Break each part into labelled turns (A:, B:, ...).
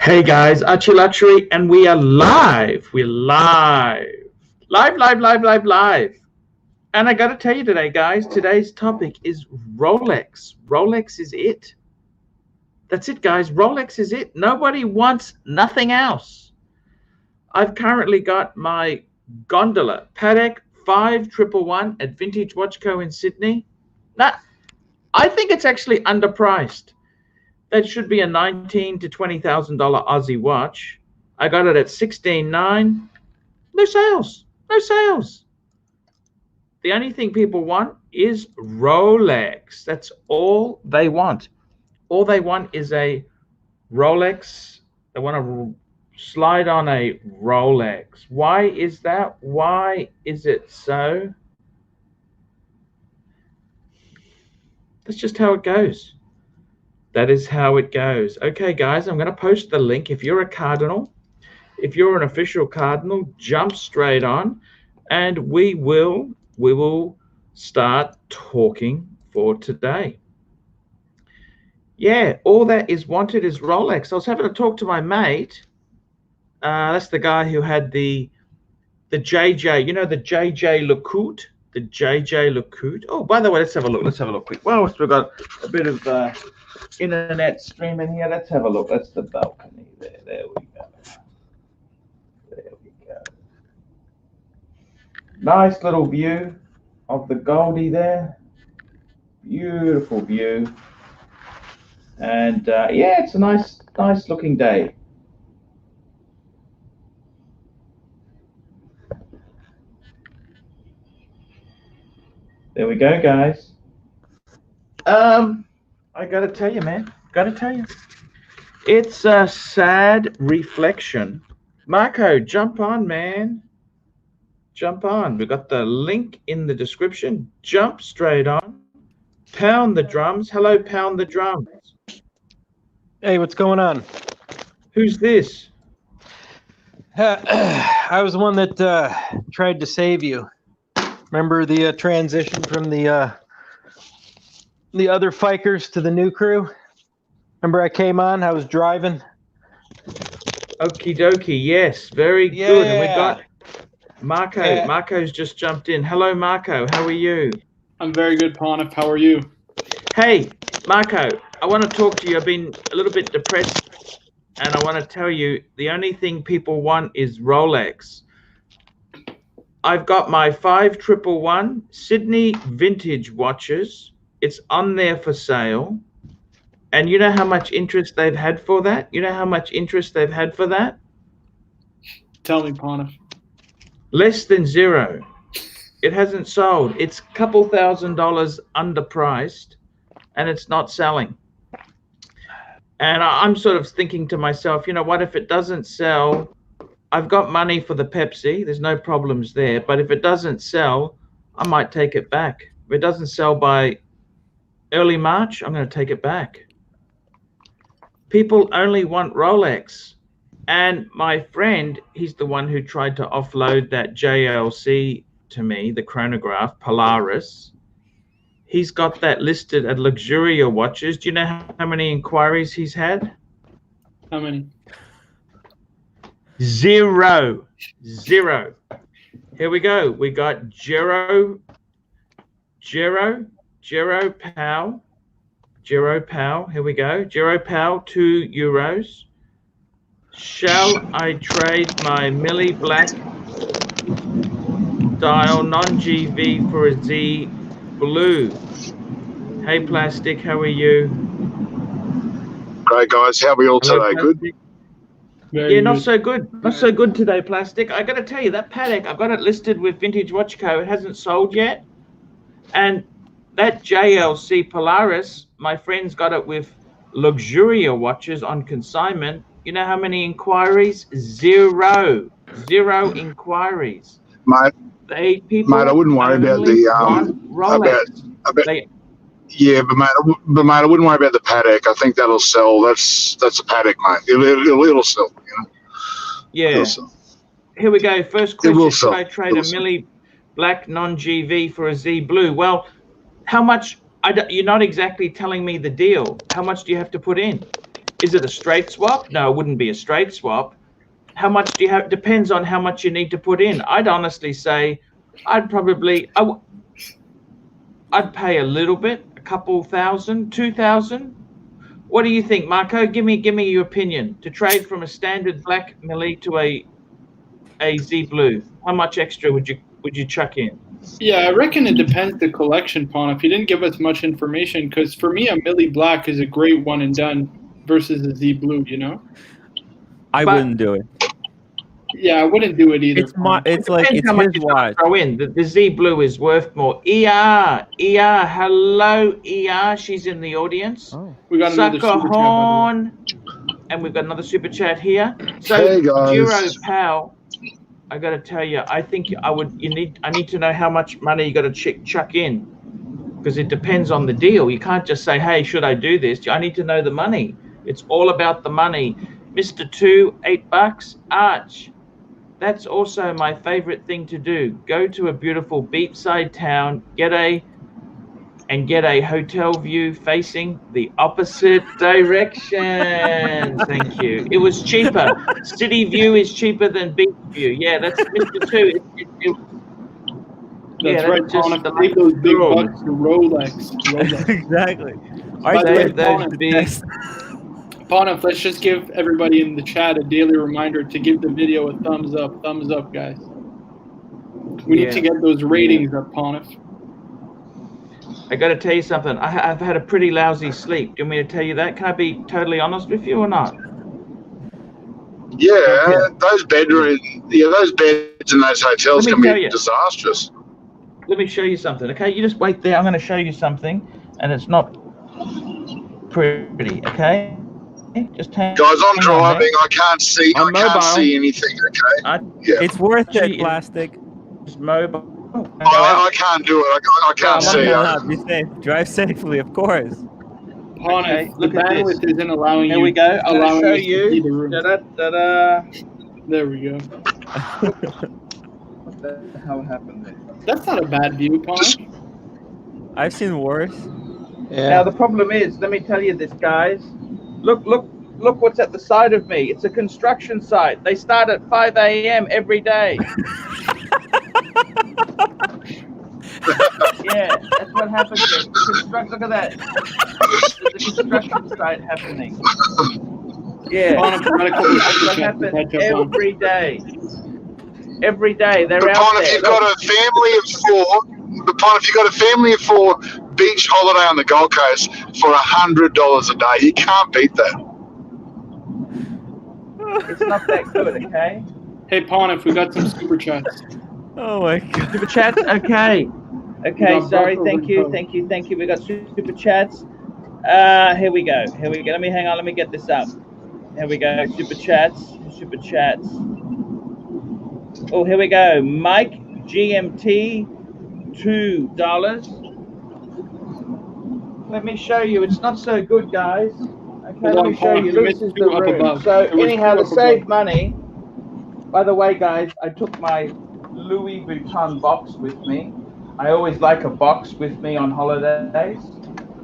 A: Hey guys, ArchieLuxury, and we are live. We're live. Live. And I got to tell you today, guys, today's topic is Rolex. Rolex is it. That's it, guys. Rolex is it. Nobody wants nothing else. I've currently got my gondola Patek 5111 at Vintage Watch Co. in Sydney. Now, I think it's actually underpriced. That should be a $19,000 to $20,000 Aussie watch. I got it at $16,900. No sales. No sales. The only thing people want is Rolex. That's all they want. All they want is a Rolex. They want to slide on a Rolex. Why is that? Why is it so? That's just how it goes. That is how it goes. Okay, guys, I'm going to post the link. If you're a cardinal, if you're an official cardinal, jump straight on, and we will start talking for today. Yeah, all that is wanted is Rolex. I was having to talk to my mate. That's the guy who had the JJ, you know, the JJ Lecoultre, the JJ Lecoultre. Oh, by the way, let's have a look. Let's have a look quick. Well, we've got a bit of internet streaming here. Let's have a look. That's the balcony there. There we go. There we go. Nice little view of the Goldie there. Beautiful view. And yeah, it's a nice looking day. There we go, guys. I gotta tell you, man. Gotta tell you, it's a sad reflection. Marco, jump on, man. Jump on. We've got the link in the description. Jump straight on. Pound the drums. Hello, pound the drums.
B: Hey, what's going on?
A: Who's this?
B: I was the one that tried to save you. Remember the transition from the other Fikers to the new crew? Remember I came on, I was driving?
A: Okie dokie, yes, very good. And we got Marco.
B: Yeah.
A: Marco's just jumped in. Hello, Marco, how are you?
C: I'm very good, Ponif. How are you?
A: Hey, Marco, I want to talk to you. I've been a little bit depressed, and I want to tell you the only thing people want is Rolex. I've got my 5111 Sydney vintage watches. It's on there for sale. And you know how much interest they've had for that? You know how much interest they've had for that?
C: Tell me, Ponif.
A: Less than zero. It hasn't sold. It's a couple $1,000s underpriced, and it's not selling. And I'm sort of thinking to myself, you know what, if it doesn't sell, I've got money for the Pepsi. There's no problems there. But if it doesn't sell, I might take it back. If it doesn't sell by early March, I'm going to take it back. People only want Rolex. And my friend, he's the one who tried to offload that JLC to me, the chronograph, Polaris. He's got that listed at Luxuria Watches. Do you know how many inquiries he's had?
C: How many?
A: Zero. Here we go. We got Jero Powell. Here we go. Jero Powell, €2. Shall I trade my Millie Black dial non-GV for a Z Blue? Hey, Plastic, how are you?
D: Great, guys. How are we all today?
A: Plastic.
D: Good?
C: Very
A: Yeah, not
C: good.
A: so good. Not so good today, Plastic. I got to tell you, that Patek, I've got it listed with Vintage Watch Co. It hasn't sold yet. And that JLC Polaris, my friend's got it with Luxuria Watches on consignment. You know how many inquiries? Zero inquiries.
D: Mate,
A: People
D: I wouldn't worry about
A: only
D: the
A: want Rolex.
D: yeah, but mate, I wouldn't worry about the Patek. I think that'll sell. That's a Patek, mate. It'll sell. You know.
A: Yeah.
D: It'll sell.
A: Here we go. First
D: It
A: question:
D: will
A: should
D: sell.
A: I trade
D: It will
A: a
D: sell.
A: Millie Black non-GV for a Z Blue? Well, how much? You're not exactly telling me the deal. How much do you have to put in? Is it a straight swap? No, it wouldn't be a straight swap. How much do you have? Depends on how much you need to put in. I'd honestly say I'd pay a little bit, a couple thousand, 2,000. What do you think, Marco? Give me your opinion. To trade from a standard black Millie to a Z blue, how much extra would you chuck in?
C: Yeah, I reckon it depends the collection, Pawn. If you didn't give us much information, because for me, a Millie Black is a great one and done versus a Z Blue, you know?
E: I wouldn't do it.
C: Yeah, I wouldn't do it either.
E: It's like it's his watch.
A: Throw in the Z Blue is worth more. ER, hello, ER. She's in the audience.
E: Oh.
C: We got another super chat, by
A: Horn, and we've got another super chat here. So,
D: Hey, guys.
A: Duro Pal, I got to tell you, I think I need to know how much money you got to chuck in, because it depends on the deal. You can't just say, hey, should I do this? I need to know the money. It's all about the money. Mr. 2, $8. Arch. That's also my favorite thing to do. Go to a beautiful beachside town, get a hotel view facing the opposite direction. Thank you. It was cheaper. City view is cheaper than beach view. Yeah, that's Mr. 2.
C: That's right, Pawn. Take those big bucks to Rolex.
E: Exactly.
C: By the way,
E: Best.
C: Pawn, let's just give everybody in the chat a daily reminder to give the video a thumbs up. Thumbs up, guys. We need to get those ratings up, Pawn.
A: I got to tell you something. I've had a pretty lousy sleep. Do you want me to tell you that? Can I be totally honest with you or not?
D: Yeah, those beds in those hotels can be disastrous.
A: Let me show you something, okay? You just wait there. I'm going to show you something, and it's not pretty, okay? Just
D: guys, I'm driving. I can't see. I can't see anything. Okay.
E: It's worth it. Plastic.
A: It's mobile.
D: I can't do it. I can't see.
E: Be safe. Drive safely, of course.
C: Pawn, the bandwidth isn't allowing you.
A: Here we go.
C: Allowing
A: show
C: us to see the
A: you.
C: room.
A: Da-da-da-da.
C: There we go.
A: What the hell happened there?
C: That's not a bad view, Pawn.
E: I've seen worse.
B: Yeah.
A: Now the problem is, let me tell you this, guys. Look what's at the side of me. It's a construction site. They start at 5 a.m. every day. Yeah, that's what happens here. Look at that. The construction site happening. Yeah, that's what happens every day. Every day they're
D: but
A: out
D: there.
A: there.
D: If you've got a family of 4, beach holiday on the Gold Coast for $100 a day, you can't beat that.
A: It's not that good, okay?
C: Hey, Pawn, we got some super chats.
E: Oh my god.
A: Super chats, okay. Okay, sorry, thank you. We got super chats. Here we go. Let me get this up. Here we go. Super chats. Oh, here we go. Mike, GMT, $2. Let me show you. It's not so good, guys. Okay, let me show you. Look, this is the room. So anyhow, to save money, by the way, guys, I took my Louis Vuitton box with me. I always like a box with me on holidays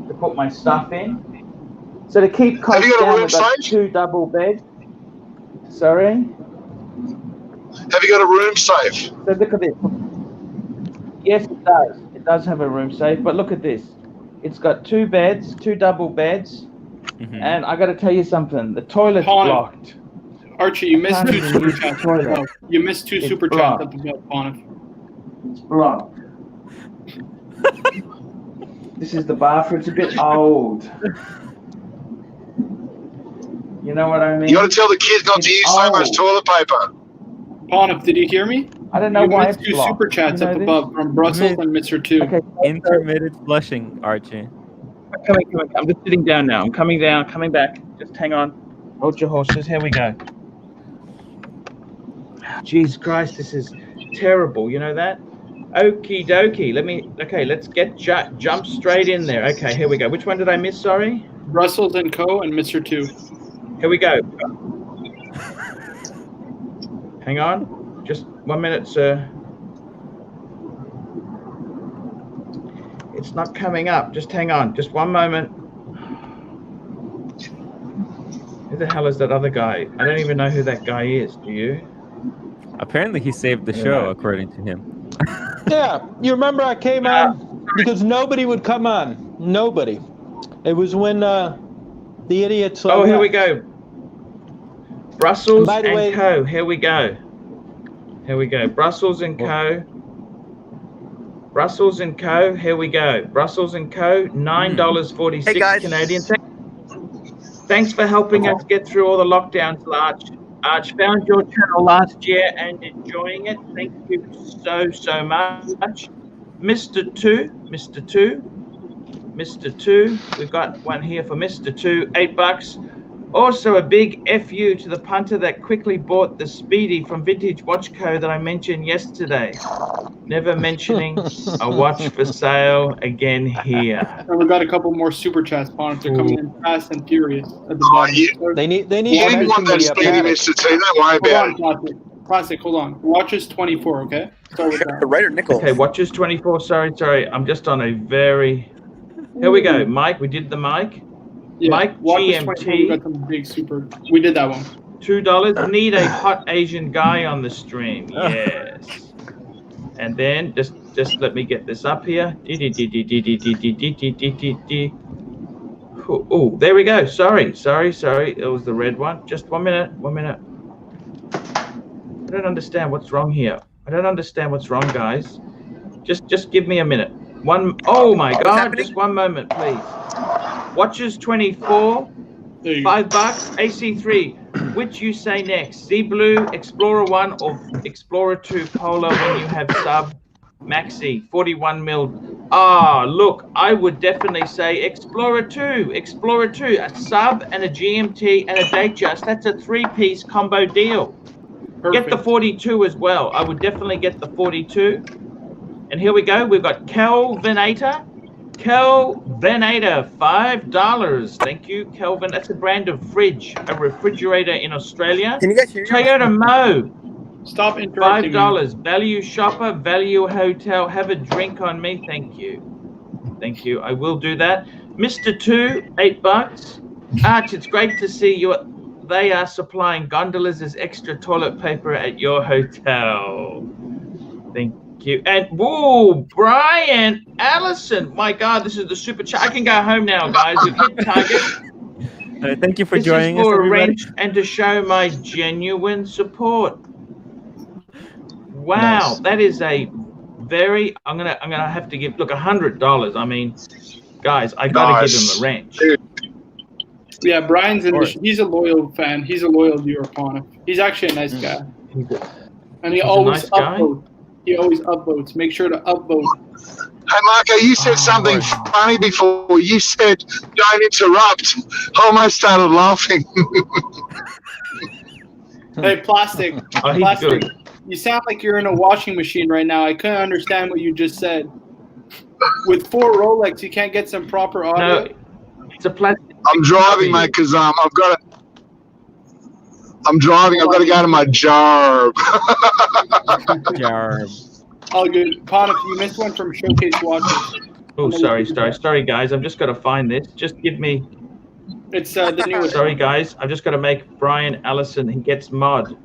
A: to put my stuff in. So to keep costs down, we've got 2 double beds. Sorry?
D: Have you got a room safe?
A: So look at this. Yes, it does. It does have a room safe, but look at this. It's got 2 beds, 2 double beds, and I got to tell you something. The toilet's blocked.
C: Archie, you missed 2 super chats. You missed 2 super chats at the bed, Pawn.
A: It's blocked. This is the bathroom. It's a bit old. You know what I mean?
D: You got to tell the kids not to use so much toilet paper.
C: Pawn, did you hear me?
A: I don't know why it's blocked.
C: You missed 2 super chats up above from Brussels and Mr. 2.
A: Okay.
E: Intermittent flushing, Archie.
A: Coming. I'm just sitting down now. I'm coming down, coming back. Just hang on. Hold your horses. Here we go. Jesus Christ, this is terrible. You know that? Okie dokie. Let's get jump straight in there. Okay, here we go. Which one did I miss? Sorry.
C: Brussels and Co. and Mr. 2.
A: Here we go. Hang on. Just 1 minute, sir. It's not coming up. Just hang on. Just one moment. Who the hell is that other guy? I don't even know who that guy is. Do you?
E: Apparently, he saved the show, according to him.
B: Yeah, you remember I came on because nobody would come on. Nobody. It was when the idiots.
A: Oh, here we
B: left.
A: go. Brussels
B: By the
A: and
B: way-
A: Co. Here we go. Here we go. Brussels and Co. Brussels and Co. Here we go. Brussels and Co. $9.46
F: Hey, guys.
A: Canadian. Thanks for helping us get through all the lockdowns, Arch. Arch found your channel last year and enjoying it. Thank you so much. Mr. Two. We've got one here for Mr. Two, $8. Also, a big FU to the punter that quickly bought the Speedy from Vintage Watch Co. that I mentioned yesterday. Never mentioning a watch for sale again here.
C: And we got a couple more super chats, Ponif. They're coming in fast and furious at the bottom.
B: They need.
D: You didn't want that speedy, Mr. T. Don't worry about it.
C: Classic, hold on. Watches 24, okay? Start with that.
F: The writer Nichols.
A: Okay, watches 24. Sorry. I'm just on a very. Here we go, Mike. We did the Mike.
C: Yeah,
A: Mike
C: Watches 24, we got
A: GMT.
C: some big super. We did that one.
A: $2. Need a hot Asian guy on the stream. Yes. And then just let me get this up here. Oh, there we go. Sorry. It was the red one. Just 1 minute. I don't understand what's wrong here. I don't understand what's wrong, guys. Just give me a minute. Oh my God! Just 1 moment, please. Watches 24.
C: There you go.
A: $5. AC3. Which you say next? Z Blue, Explorer 1, or Explorer 2 Polar when you have sub Maxi 41 mil? Look, I would definitely say Explorer 2. Explorer 2, a sub and a GMT and a Datejust. That's a 3-piece combo deal.
C: Perfect.
A: Get the 42 as well. I would definitely get the 42. And here we go. We've got Kelvinator. Kelvinator, $5. Thank you, Kelvin. That's a brand of fridge, a refrigerator in Australia.
F: Can you guys hear me?
A: Toyota Mo,
C: Stop interrupting me.
A: $5. Value shopper, value hotel. Have a drink on me. Thank you. I will do that. Mr. Two, $8. Arch, it's great to see you. They are supplying gondolas as extra toilet paper at your hotel. Thank you. And whoa, Brian Allison. My God, this is the super chat. I can go home now, guys. We've hit target.
E: Thank you for
A: This
E: joining
A: is
E: us,
A: for a
E: everybody.
A: wrench and to show my genuine support. Wow,
B: Nice.
A: that is a very. I'm gonna have to give. Look, $100. I mean, guys, I gotta give him a wrench.
C: Yeah, Brian's in the. He's a loyal fan. He's a loyal viewer, Ponif. He's actually a nice guy, and he
A: He's a
C: always
A: nice guy?
C: upvotes. He always upvotes. Make sure to upvote.
D: Hey, Marco, you said something funny before. You said, don't interrupt. I almost started laughing.
C: Hey, Plastic.
A: Oh, he's
C: Plastic.
A: good.
C: You sound like you're in a washing machine right now. I couldn't understand what you just said. With 4 Rolex, you can't get some proper audio.
A: No, it's a plastic.
D: I'm driving, mate, because I'm driving. I've got to go to my job.
E: Jarb.
C: All good. Ponif, you missed one from Showcase Watches.
A: Oh, sorry, guys. I've just got to find this. Just give me.
C: It's the newest.
A: Sorry, guys. I've just got to make Brian Allison. He gets mod.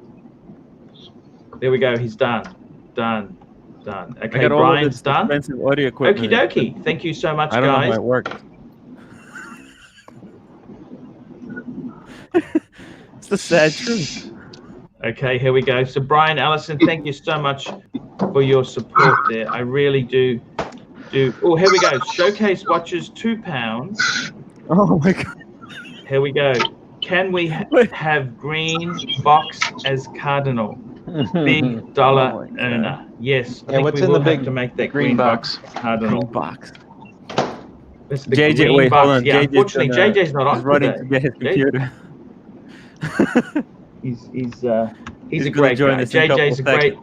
A: There we go. He's done. Done.
E: I
A: Okay,
E: got all of
A: Brian's
E: this
A: done.
E: expensive audio equipment.
A: Okie dokie. Thank you so much,
E: I don't know
A: guys.
E: how it worked. It's the sad truth.
A: Okay, here we go. So, Brian Allison, thank you so much for your support there. I really do. Oh, here we go. Showcase watches, £2.
E: Oh my God.
A: Here we go. Can we have green box as cardinal? Big dollar
E: Oh my God.
A: earner. Yes. I
B: Yeah,
A: think
B: what's
A: we
B: in
A: will
B: the
A: have
B: big
A: to make that
B: green box?
A: cardinal.
E: Green box.
A: That's the
E: JJ,
A: green
E: wait,
A: box.
E: hold on.
A: Yeah, unfortunately, JJ's not
E: He's
A: on
E: running
A: today.
E: to get his computer.
A: He's a
E: gonna
A: great
E: join
A: guy.
E: us in a couple
A: JJ's a great.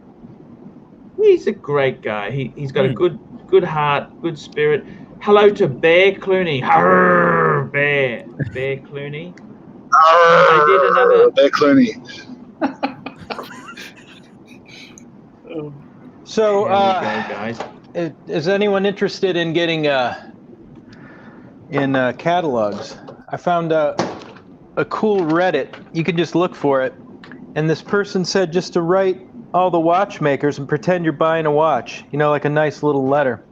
A: He's a great guy. He's got a good heart, good spirit. Hello to Bear Clooney. Arr, Bear Clooney. I did another.
D: Bear Clooney.
B: So,
A: There we go, guys.
B: is anyone interested in getting in catalogs? I found a cool Reddit. You can just look for it. And this person said just to write all the watchmakers and pretend you're buying a watch. You know, like a nice little letter.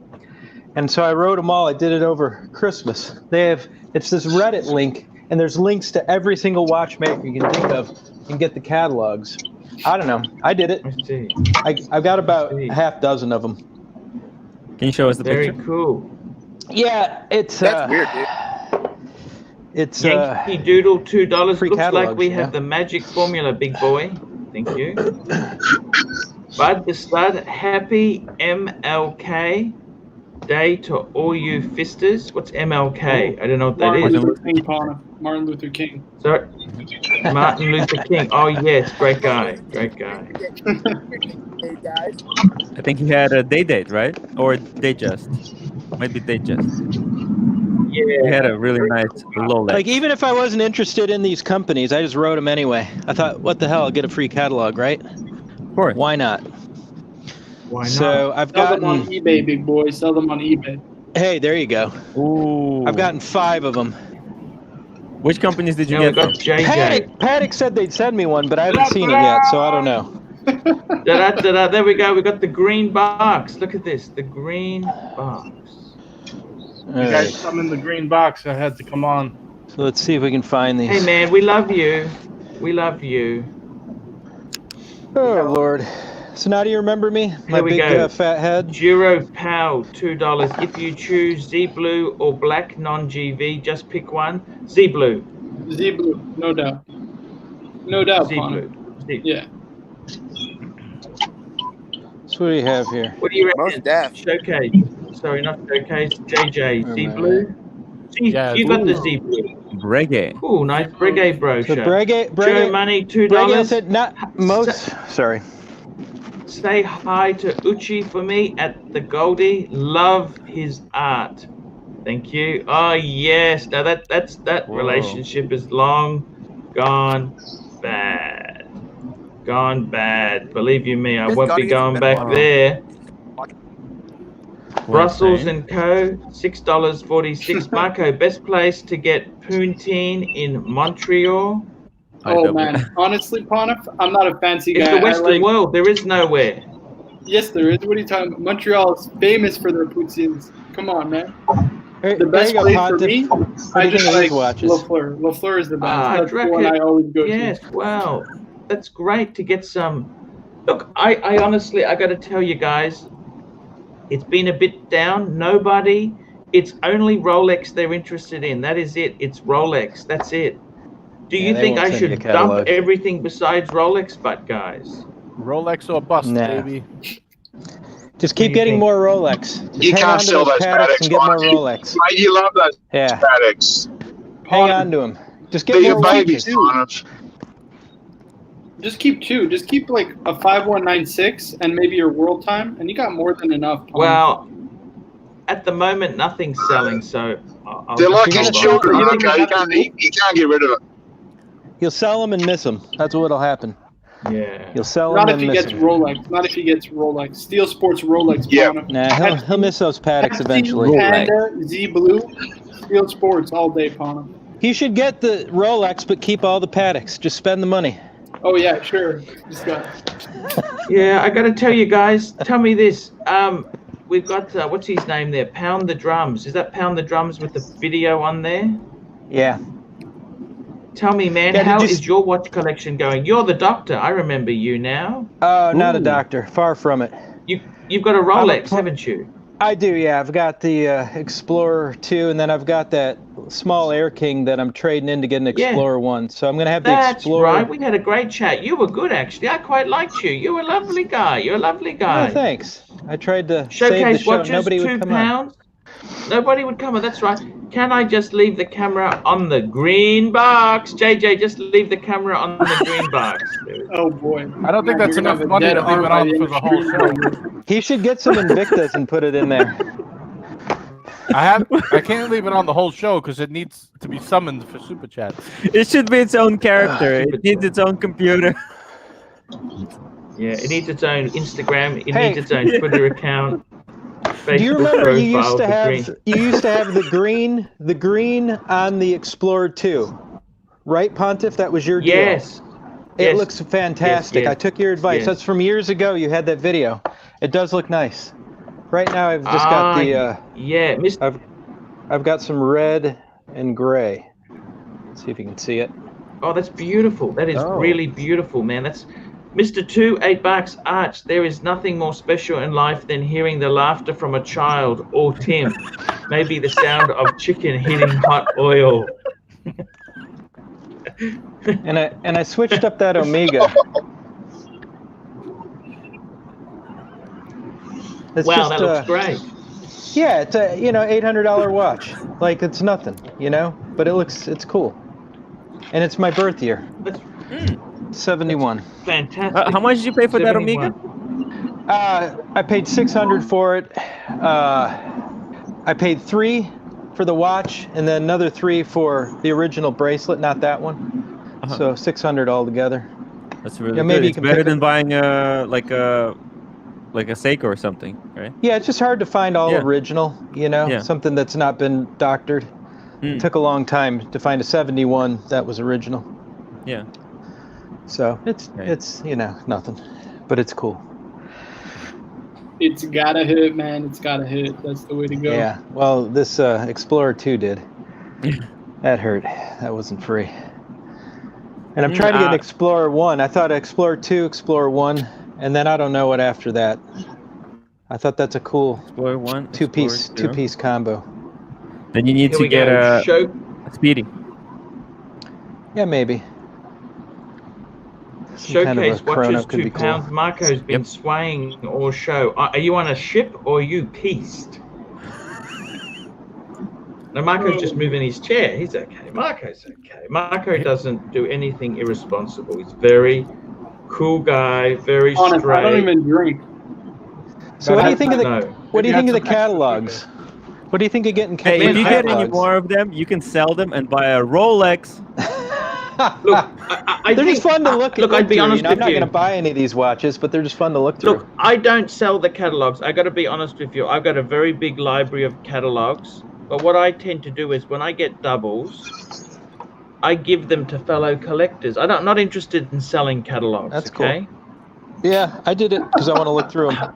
B: And so I wrote them all. I did it over Christmas. It's this Reddit link, and there's links to every single watchmaker you can think of. You can get the catalogs. I don't know. I did it.
A: I see.
B: I've got about a half dozen of them.
E: Can you show us the
A: Very
E: picture?
A: cool.
B: Yeah, it's
F: That's weird, dude.
B: It's
A: Yankee Doodle, $2.
B: free
A: Looks like
B: catalogs,
A: we
B: yeah.
A: have the magic formula, big boy. Thank you. Bud Dastud, Happy MLK Day to all you phisters. What's MLK? I don't know what that
C: Martin
A: is.
C: Luther King, Pana. Martin Luther King.
A: Sorry? Martin Luther King. Oh, yes. Great guy. Great guy.
F: Hey guys.
E: I think he had a day date, right? Or day just. Might be day just. He
A: Yeah.
E: had a really nice Rolex.
B: like, even if I wasn't interested in these companies, I just wrote them anyway. I thought, what the hell, I'll get a free catalog, right?
E: Of course.
B: Why not?
A: Why not?
B: So I've
C: Sell them on
B: gotten,
C: eBay, big boy. Sell them on eBay.
B: hey, there you go.
E: Ooh.
B: I've gotten 5 of them.
E: Which companies did you
A: Yeah, we
E: get
A: got
E: from?
A: JJ.
B: Paddock said they'd send me one, but I haven't seen it yet, so I don't know.
A: Da-da-da-da. There we go. We got the green box. Look at this. The green box.
B: All
G: You guys
B: right.
G: come in the green box. I had to come on.
B: So let's see if we can find these.
A: Hey, man. We love you. We love you.
B: Oh, Lord. So now do you remember me? My
A: Here we
B: big
A: go.
B: fat head?
A: Duro Pow, $2. If you choose Z Blue or black non-GV, just pick one. Z Blue.
C: Z Blue, no doubt. No doubt,
A: Z
C: Pana.
A: Blue. Z-
C: Yeah.
B: So what do you have here?
A: What do you reckon?
F: Most deaf.
A: Showcase. Sorry, not showcase. JJ. Z
B: Alright.
A: Blue. See,
G: Yeah,
A: you got the
G: ooh.
A: Z Blue.
E: Reggae.
A: Cool, nice brigade
B: So
A: brochure.
B: Brege,
A: Joe Money,
B: Brege
A: $2.
B: said not most. Sorry.
A: Say hi to Uchi for me at the Goldie. Love his art. Thank you. Oh yes. Now that
E: Whoa.
A: relationship is long gone bad. Gone bad. Believe you me, I
F: Just
A: won't
F: gotta
A: be
F: get some
A: going
F: better
A: back
F: ones.
A: there. Brussels
E: Insane.
A: and Co. $6.46. Marco, best place to get poutine in Montreal.
C: Oh man, honestly, Pana, I'm not a fancy guy.
A: It's the Western
C: I like,
A: world. There is nowhere.
C: yes, there is. What are you talking about? Montreal is famous for their poutines. Come on, man.
B: Here-
C: The best
B: there
C: place
B: you go,
C: for
B: Pontiff.
C: me,
B: What do
C: I
B: you
C: just
B: think of
C: like
B: these watches?
C: Lafleur. Lafleur is the best.
A: Ah,
C: That's the
A: reckon-
C: one I always go
A: Yes,
C: to.
A: well, that's great to get some. Look, I honestly, I got to tell you guys, it's been a bit down. Nobody, it's only Rolex they're interested in. That is it. It's Rolex. That's it. Do
B: Yeah,
A: you
B: they
A: think
B: won't
A: I
B: send you a
A: should dump
B: catalog.
A: everything besides Rolex, but guys?
G: Rolex or bust,
B: Nah.
G: baby.
B: Just
A: What do
B: keep
A: you
B: getting
A: think?
B: more Rolex. Just
D: You
B: hang
D: can't
B: on to
D: sell
B: those
D: those
B: Paddocks
D: Paddocks,
B: and get more
D: Monty.
B: Rolex.
D: Mate, you love those
B: Yeah,
D: Paddocks.
B: hang
C: Pana,
B: on to them. Just get
D: They're your
B: more
D: babies,
B: watches.
D: Pontiff.
C: just keep 2. Just keep like a 5196 and maybe your world time, and you got more than enough. Pana.
A: Well, at the moment, nothing's selling, so I'll
D: They're
A: just
D: like
B: You're
D: his
B: gonna
A: hold on.
D: children,
C: You don't
D: okay?
C: even have to
D: You can't get rid of them.
B: You'll sell them and miss them. That's what'll happen.
A: Yeah.
B: You'll sell
C: Not
B: them
C: if
B: and
C: he
B: miss
C: gets
B: them.
C: Rolex. Not if he gets Rolex. Steel Sports Rolex.
D: Yeah.
C: Pana.
B: Nah, he'll miss those Paddocks eventually.
C: Panda, Z Blue, Steel Sports all day, Pana.
B: You should get the Rolex, but keep all the Paddocks. Just spend the money.
C: Oh yeah, sure. Just got.
A: Yeah, I got to tell you guys. Tell me this. We've got what's his name there? Pound the Drums. Is that Pound the Drums with the video on there?
B: Yeah.
A: Tell me, man,
B: Yeah,
A: how
B: did you
A: is your watch collection going? You're the doctor. I remember you now.
B: Oh, not a
A: Ooh.
B: doctor. Far from it.
A: You've got a Rolex, haven't you?
B: I do, yeah. I've got the Explorer 2, and then I've got that small Air King that I'm trading in to get an
A: Yeah.
B: Explorer 1. So I'm going to have the
A: That's
B: Explorer.
A: right. We had a great chat. You were good, actually. I quite liked you. You're a lovely guy. You're a lovely guy.
B: Oh, thanks. I tried to save the
A: Showcase
B: show.
A: watches,
B: Nobody would come on.
A: £2. Nobody would come on. That's right. Can I just leave the camera on the green box? JJ, just leave the camera on the green box.
C: Oh boy.
G: I don't think that's
C: You're gonna
G: enough
C: have a
G: money
C: dead
G: to leave
C: arm
G: it
C: by
G: on
C: the
G: for
C: end
G: the
C: of
G: whole
C: the
G: show.
B: He should get some Invictas and put it in there.
G: I can't leave it on the whole show because it needs to be summoned for super chats.
E: It should be its own character. It needs its own computer.
A: Yeah, it needs its own Instagram. It
B: Hey.
A: needs its own Twitter account.
B: Do you
A: Facebook
B: remember you used
A: profile,
B: to
A: the green.
B: have the green on the Explorer 2? Right, Pontiff? That was your deal.
A: Yes.
B: It
A: Yes.
B: looks fantastic.
A: Yes.
B: I took your advice.
A: Yes.
B: That's from years ago. You had that video. It does look nice. Right now, I've just got the.
A: Yeah, Mr.
B: I've got some red and gray. Let's see if you can see it.
A: Oh, that's beautiful. That is really beautiful, man. That's Mr. 2, $8. Arch, there is nothing more special in life than hearing the laughter from a child or Tim. Maybe the sound of chicken hitting hot oil.
B: And I switched up that Omega. It's
A: wow,
B: just,
A: that looks great.
B: Yeah, it's a $800 watch. Like it's nothing, but it's cool. And it's my birth year.
A: That's
B: 71.
A: fantastic.
E: How much did you pay for
A: 71.
B: that Omega? I paid $600 for it. I paid $3 for the watch, and then another $3 for the original bracelet, not that one. So $600 altogether.
E: That's really
B: maybe
E: good.
B: you
E: It's
B: can
E: better
B: pick
E: than buying like a Seiko or something, right?
B: Yeah, it's just hard to find all original. Something that's not been doctored. It took a long time to find a 71 that was original.
E: Yeah.
B: So it's nothing, but it's cool.
C: It's gotta hit, man. It's gotta hit. That's the way to go.
B: Yeah. Well, this Explorer 2 did. That hurt. That wasn't free. And I'm trying to get an Explorer 1. I thought Explorer 2, Explorer 1, and then I don't know what after that. I thought that's a cool
E: Explorer 1,
B: two-piece combo.
E: Then you need to get a Speedy.
B: Yeah, maybe.
A: Showcase watches £2. Marco's been swaying all show. Are you on a ship or are you pieced? No, Marco's just moving his chair. He's okay. Marco's okay. Marco doesn't do anything irresponsible. He's very cool guy, very straight.
C: I don't even drink.
B: So what do you think of the catalogs? What do you think of getting catalogs?
E: Hey, if you get any more of them, you can sell them and buy a Rolex.
A: Look,
B: they're just fun to look at.
A: Look, I'd be honest with you.
B: I'm not going to buy any of these watches, but they're just fun to look through.
A: Look, I don't sell the catalogs. I got to be honest with you. I've got a very big library of catalogs. But what I tend to do is when I get doubles, I give them to fellow collectors. I'm not interested in selling catalogs.
B: That's
A: okay?
B: Cool. Yeah, I did it because I want to look through them.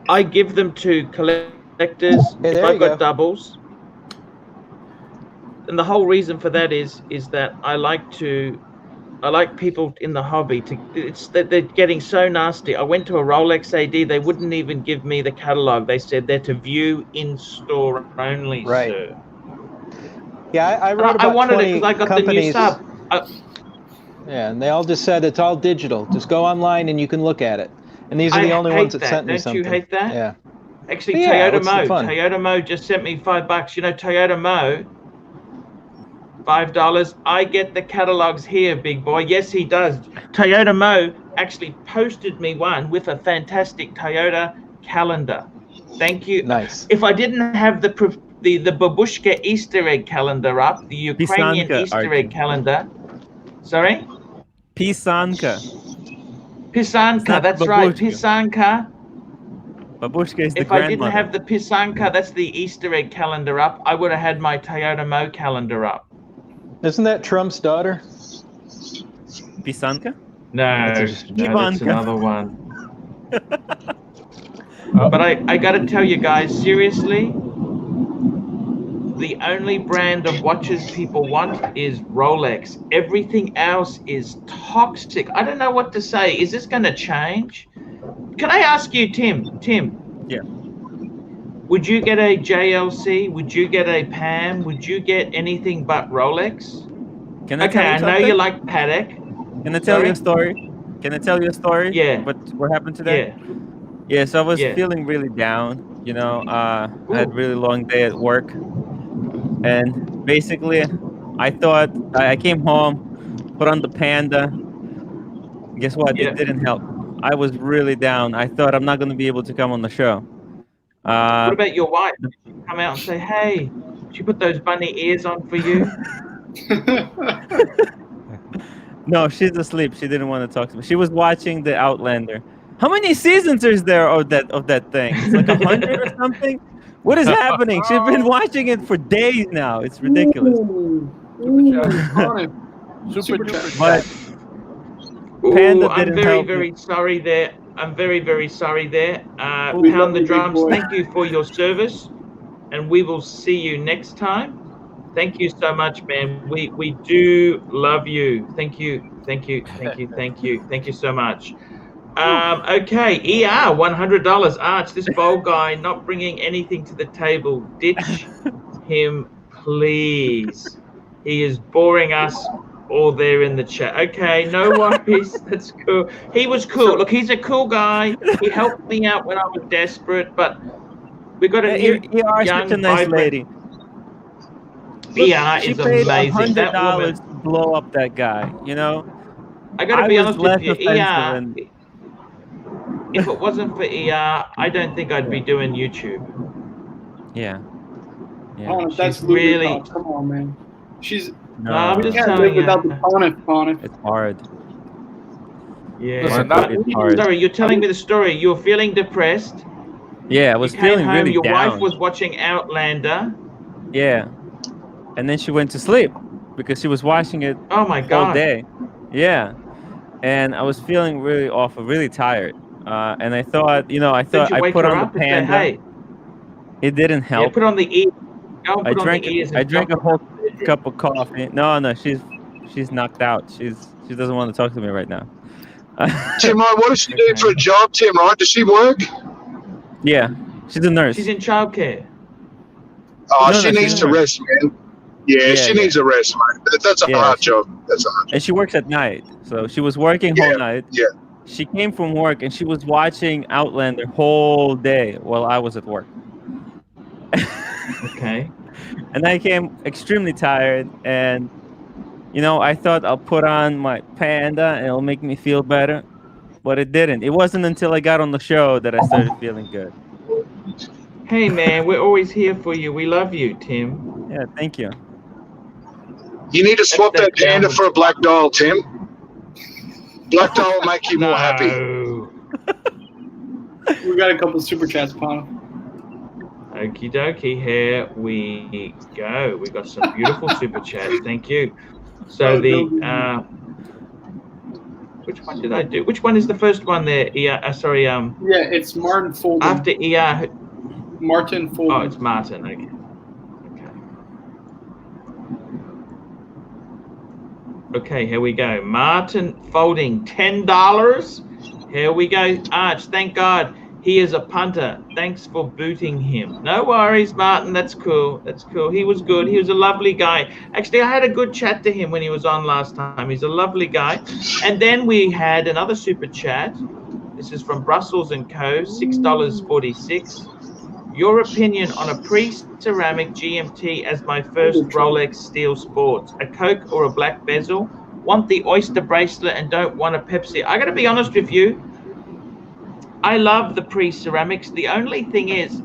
A: I give them to collectors if I've got doubles. And the whole reason for that is that I like people in the hobby they're getting so nasty. I went to a Rolex AD, they wouldn't even give me the catalog. They said they're to view in store only, sir.
B: Yeah, I wrote about
A: I wanted
B: 20
A: it because I got
B: companies.
A: the new sub.
B: Yeah, and they all just said it's all digital. Just go online and you can look at it. And these are the only ones that sent me something.
A: Don't you hate that?
B: Yeah.
A: Actually, Toyota Mo just sent me $5. Toyota Mo, $5. I get the catalogs here, big boy. Yes, he does. Toyota Mo actually posted me one with a fantastic Toyota calendar. Thank you.
B: Nice.
A: If I didn't have the babushka Easter egg calendar up, the Ukrainian Easter egg calendar. Sorry?
E: Pisanka.
A: Pisanka, that's right. Pisanka.
E: Babushka is the
A: If I didn't have the Pisanka, that's the Easter egg calendar up, I would have had my Toyota Mo calendar up.
B: Isn't that Trump's daughter?
E: Pisanka?
A: No, that's another one. But I got to tell you guys, seriously, the only brand of watches people want is Rolex. Everything else is toxic. I don't know what to say. Is this going to change? Can I ask you, Tim?
E: Yeah.
A: Would you get a JLC? Would you get a PAM? Would you get anything but Rolex? I know you like Patek.
E: Can I tell you a story?
A: Yeah.
E: What happened today? Yeah, so I was feeling really down. I had a really long day at work. And basically, I thought I came home, put on the Panda. Guess what? It didn't help. I was really down. I thought I'm not going to be able to come on the show.
A: What about your wife? Did she come out and say, hey, she put those bunny ears on for you?
E: No, she's asleep. She didn't want to talk to me. She was watching The Outlander. How many seasons is there of that thing? It's like 100 or something? What is happening? She's been watching it for days now. It's ridiculous.
C: Super
G: duper
C: chat.
E: But
A: Ooh,
E: Panda
A: I'm
E: didn't
A: very,
E: help
A: very
E: me.
A: sorry there. I'm very, very sorry there.
C: We love
A: Pound the
C: you, big
A: drums.
C: boy.
A: Thank you for your service, and we will see you next time. Thank you so much, man. We do love you. Thank you, thank you, thank you, thank you, thank you so much. Okay, ER, $100. Arch, this bold guy not bringing anything to the table. Ditch him, please. He is boring us all there in the chat. Okay, no worries. That's cool. He was cool. Look, he's a cool guy. He helped me out when I was desperate, but we got a new
E: You are such a
A: young,
E: nice
A: vibrant.
E: lady. Look,
A: ER
E: she
A: is
E: paid
A: amazing. That woman.
E: $100 to blow up that guy. You know,
A: I got to
E: I
A: be
E: was
A: honest with
E: less
A: you.
E: offensive,
A: ER,
E: and
A: if it wasn't for ER, I don't think I'd be doing YouTube.
E: yeah.
C: Ponif, that's
A: She's really.
C: Luger. Come on, man. She's.
A: No, I'm
C: We
A: just
C: can't
A: telling
C: live without
A: you.
C: the Ponif.
E: It's hard.
A: Yeah.
C: Listen,
E: It's hard.
A: Sorry, you're telling me the story. You're feeling depressed.
E: Yeah, I
A: You
E: was
A: came
E: feeling
A: home.
E: really
A: Your wife
E: down.
A: was watching Outlander.
E: Yeah, and then she went to sleep because she was watching it
A: Oh my
E: all
A: God.
E: day. Yeah, and I was feeling really awful, really tired. And I thought,
A: Didn't you
E: I
A: wake
E: put
A: her
E: on the
A: up and say,
E: Panda.
A: "Hey"?
E: It didn't
A: Yeah,
E: help.
A: put on the ears. Go and put on the ears
E: I
A: and
E: drank a
A: jump.
E: whole cup of coffee. No, she's knocked out. She doesn't want to talk to me right now.
D: Tim, what does she do for a job, Tim, right? Does she work?
E: Yeah, she's a nurse.
A: She's in childcare.
D: Oh,
E: No,
D: she
E: she's
D: needs
E: a
D: to
E: nurse.
D: rest, man. Yeah, she needs a rest, mate. That's a hard job. That's a hard job.
E: And she works at night. So she was working whole night.
D: Yeah.
E: She came from work and she was watching Outlander whole day while I was at work.
A: Okay.
E: And I came extremely tired, and I thought I'll put on my Panda and it'll make me feel better, but it didn't. It wasn't until I got on the show that I started feeling good.
A: Hey man, we're always here for you. We love you, Tim.
E: Yeah, thank you.
D: You need to swap that Panda for a black doll, Tim. Black doll will make you more happy.
C: We got a couple super chats, Ponif.
A: Okie dokie, here we go. We got some beautiful super chats. Thank you. So which one did I do? Which one is the first one there? Sorry.
C: Yeah, it's Martin Folden.
A: After ER.
C: Martin Folden.
A: Oh, it's Martin. Okay. Okay, here we go. Martin Folding, $10. Here we go. Arch, thank God he is a punter. Thanks for booting him. No worries, Martin. That's cool. That's cool. He was good. He was a lovely guy. Actually, I had a good chat to him when he was on last time. He's a lovely guy. And then we had another super chat. This is from Brussels & Co., $6.46. Your opinion on a pre-ceramic GMT as my first Rolex Steel Sports? A Coke or a black bezel? Want the oyster bracelet and don't want a Pepsi? I got to be honest with you. I love the pre-ceramics. The only thing is,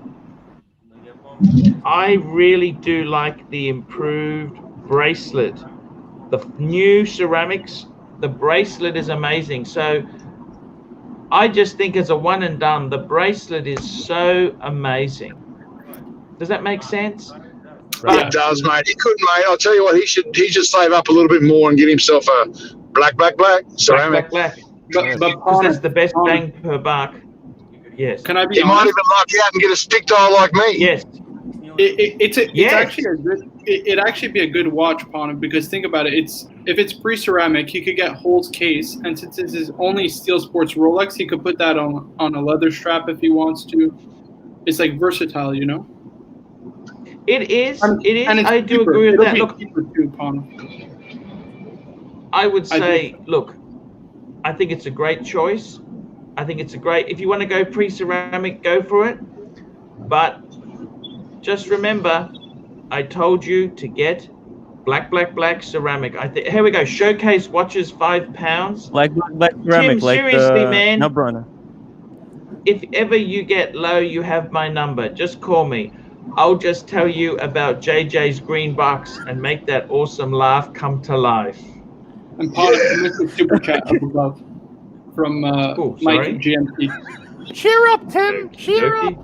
A: I really do like the improved bracelet. The new ceramics, the bracelet is amazing. So I just think as a one and done, the bracelet is so amazing. Does that make sense?
D: It does, mate. He could, mate. I'll tell you what, he should save up a little bit more and get himself a black ceramic.
A: Black.
C: But
A: that's the best bang per buck. Yes.
C: Can I be
D: He
C: honest?
D: might even luck out and get a stick dial like me.
A: Yes.
C: It's actually a good. It'd actually be a good watch upon him, because think about it. If it's pre-ceramic, he could get Holt's case, and since this is only Steel Sports Rolex, he could put that on a leather strap if he wants to. It's like versatile, you know.
A: It is.
C: And
A: I do agree with that. Look,
C: too,
A: I would say, look, I think it's a great choice. I think it's a great. If you want to go pre-ceramic, go for it. But just remember, I told you to get black ceramic. Here we go. Showcase watches, £5.
E: Like black ceramic.
A: Tim, seriously, man.
E: No burner.
A: If ever you get low, you have my number. Just call me. I'll just tell you about JJ's green box and make that awesome laugh come to life.
C: And Mr. Super Chat up above from Mike at GMT.
G: Cheer up, Tim. Cheer up.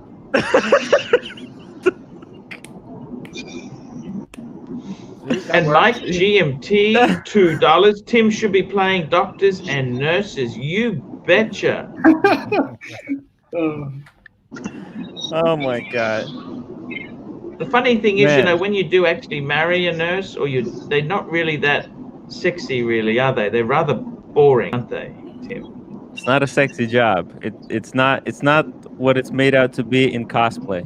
A: And Mike, GMT, $2. Tim should be playing doctors and nurses. You betcha.
E: Oh my God.
A: The funny thing is,
E: Man.
A: you know, when you do actually marry a nurse, or they're not really that sexy, really, are they? They're rather boring, aren't they, Tim?
E: It's not a sexy job. It's not what it's made out to be in cosplay.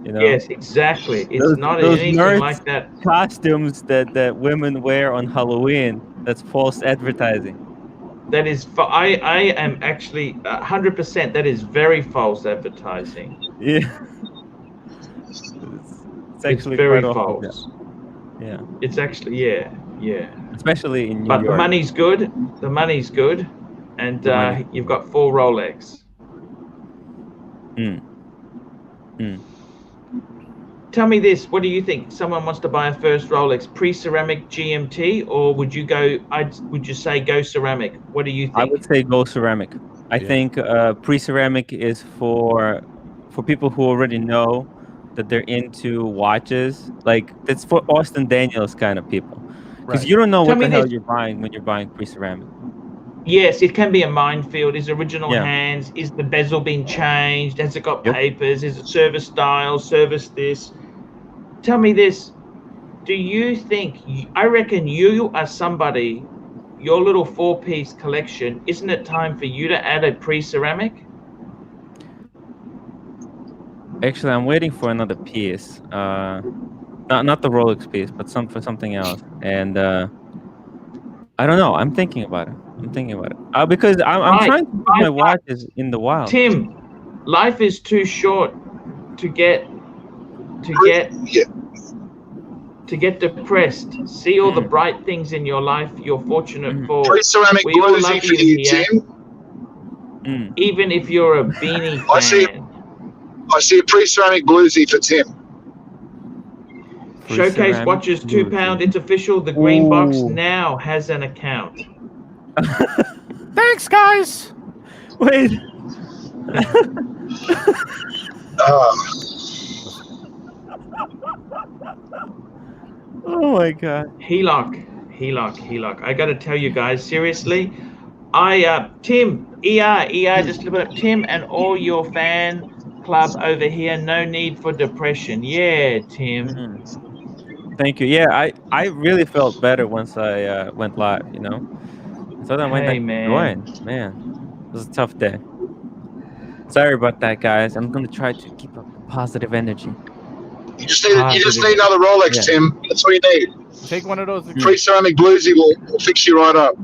E: You know?
A: Yes, exactly. It's not anything like that.
E: Costumes that women wear on Halloween. That's false advertising.
A: That is, I am actually 100%. That is very false advertising.
E: Yeah. It's actually
A: very
E: quite
A: false.
E: Yeah.
A: It's actually yeah.
E: Especially in New
A: But
E: York.
A: the money's good. The money's good, and you've got 4 Rolex. Tell me this: what do you think? Someone wants to buy a first Rolex, pre-ceramic GMT, or would you go? Would you say go ceramic? What do you think?
E: I would say go ceramic. I think pre-ceramic is for people who already know that they're into watches. Like, it's for Austin Daniels kind of people, because you don't know what the hell you're buying when you're buying pre-ceramic.
A: Yes, it can be a minefield. Is original hands? Is the bezel been changed? Has it got papers? Is it service style? Service this? Tell me this. Do you think, I reckon you are somebody, your little 4-piece collection, isn't it time for you to add a pre-ceramic?
E: Actually, I'm waiting for another piece. Not the Rolex piece, but for something else. And I don't know. I'm thinking about it. Because I'm trying to put my watches in the wild.
A: Tim, life is too short to get depressed. See all the bright things in your life you're fortunate for.
D: Pre-ceramic bluesy for you, Tim.
A: Even if you're a beanie fan.
D: I see a pre-ceramic bluesy for Tim.
A: Showcase watches £2. It's official. The green box now has an account.
G: Thanks, guys.
E: Wait. Oh my God.
A: Heelock. I got to tell you guys, seriously, Tim, ER, just a little bit, Tim and all your fan club over here, no need for depression. Yeah, Tim.
E: Thank you. Yeah, I really felt better once I went live, you know. So then I went man, it was a tough day. Sorry about that, guys. I'm gonna try to keep up positive energy.
D: You just need another Rolex, Tim. That's what you need.
G: Take one of those.
D: Pre-ceramic bluesy will fix you right up.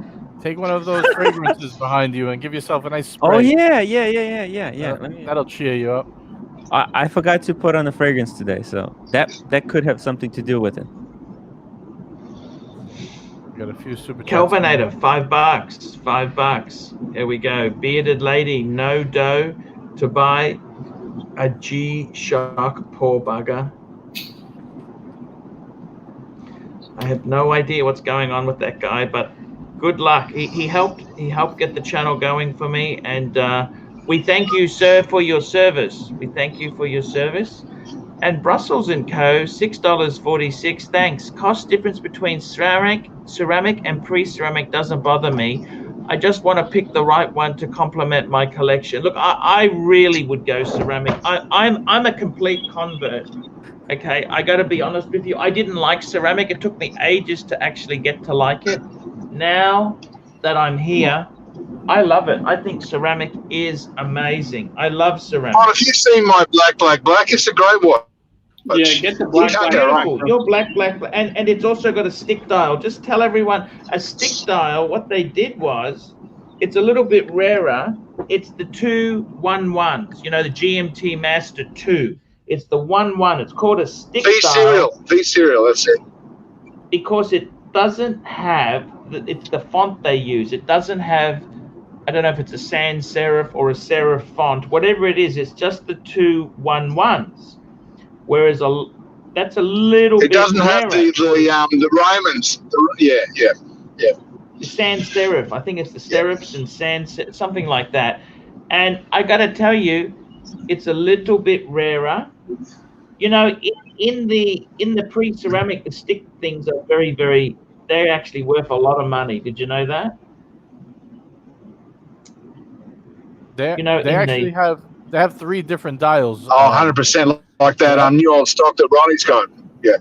G: Take one of those fragrances behind you and give yourself a nice spray.
E: Oh yeah.
G: That'll cheer you up.
E: I forgot to put on a fragrance today, so that could have something to do with it.
G: Got a few super.
A: Kelvinator, $5. There we go. Bearded lady, no dough to buy a G-Shock, poor bugger. I have no idea what's going on with that guy, but good luck. He helped get the channel going for me, and we thank you, sir, for your service. And Brussels & Co., $6.46. Thanks. Cost difference between ceramic and pre-ceramic doesn't bother me. I just want to pick the right one to complement my collection. Look, I really would go ceramic. I'm a complete convert. Okay, I got to be honest with you. I didn't like ceramic. It took me ages to actually get to like it. Now that I'm here, I love it. I think ceramic is amazing. I love ceramic.
D: Oh, if you've seen my black, it's a great watch.
C: Yeah, get the black.
A: Your black, and it's also got a stick dial. Just tell everyone, a stick dial, what they did was, it's a little bit rarer. It's the 211s, you know, the GMT Master 2. It's the 11. It's called a stick dial.
D: V serial, that's it.
A: Because it doesn't have, it's the font they use. It doesn't have, I don't know if it's a sans serif or a serif font, whatever it is, it's just the 211s. Whereas that's a little bit.
D: It doesn't have the Romans. Yeah.
A: The sans serif. I think it's the serifs and sans, something like that. And I got to tell you, it's a little bit rarer. You know, in the pre-ceramic, the stick things are very. They're actually worth a lot of money. Did you know that?
G: They
A: You know,
G: they actually have 3 different dials.
D: Oh, 100% like that new old stock that Ronnie's got. Yeah.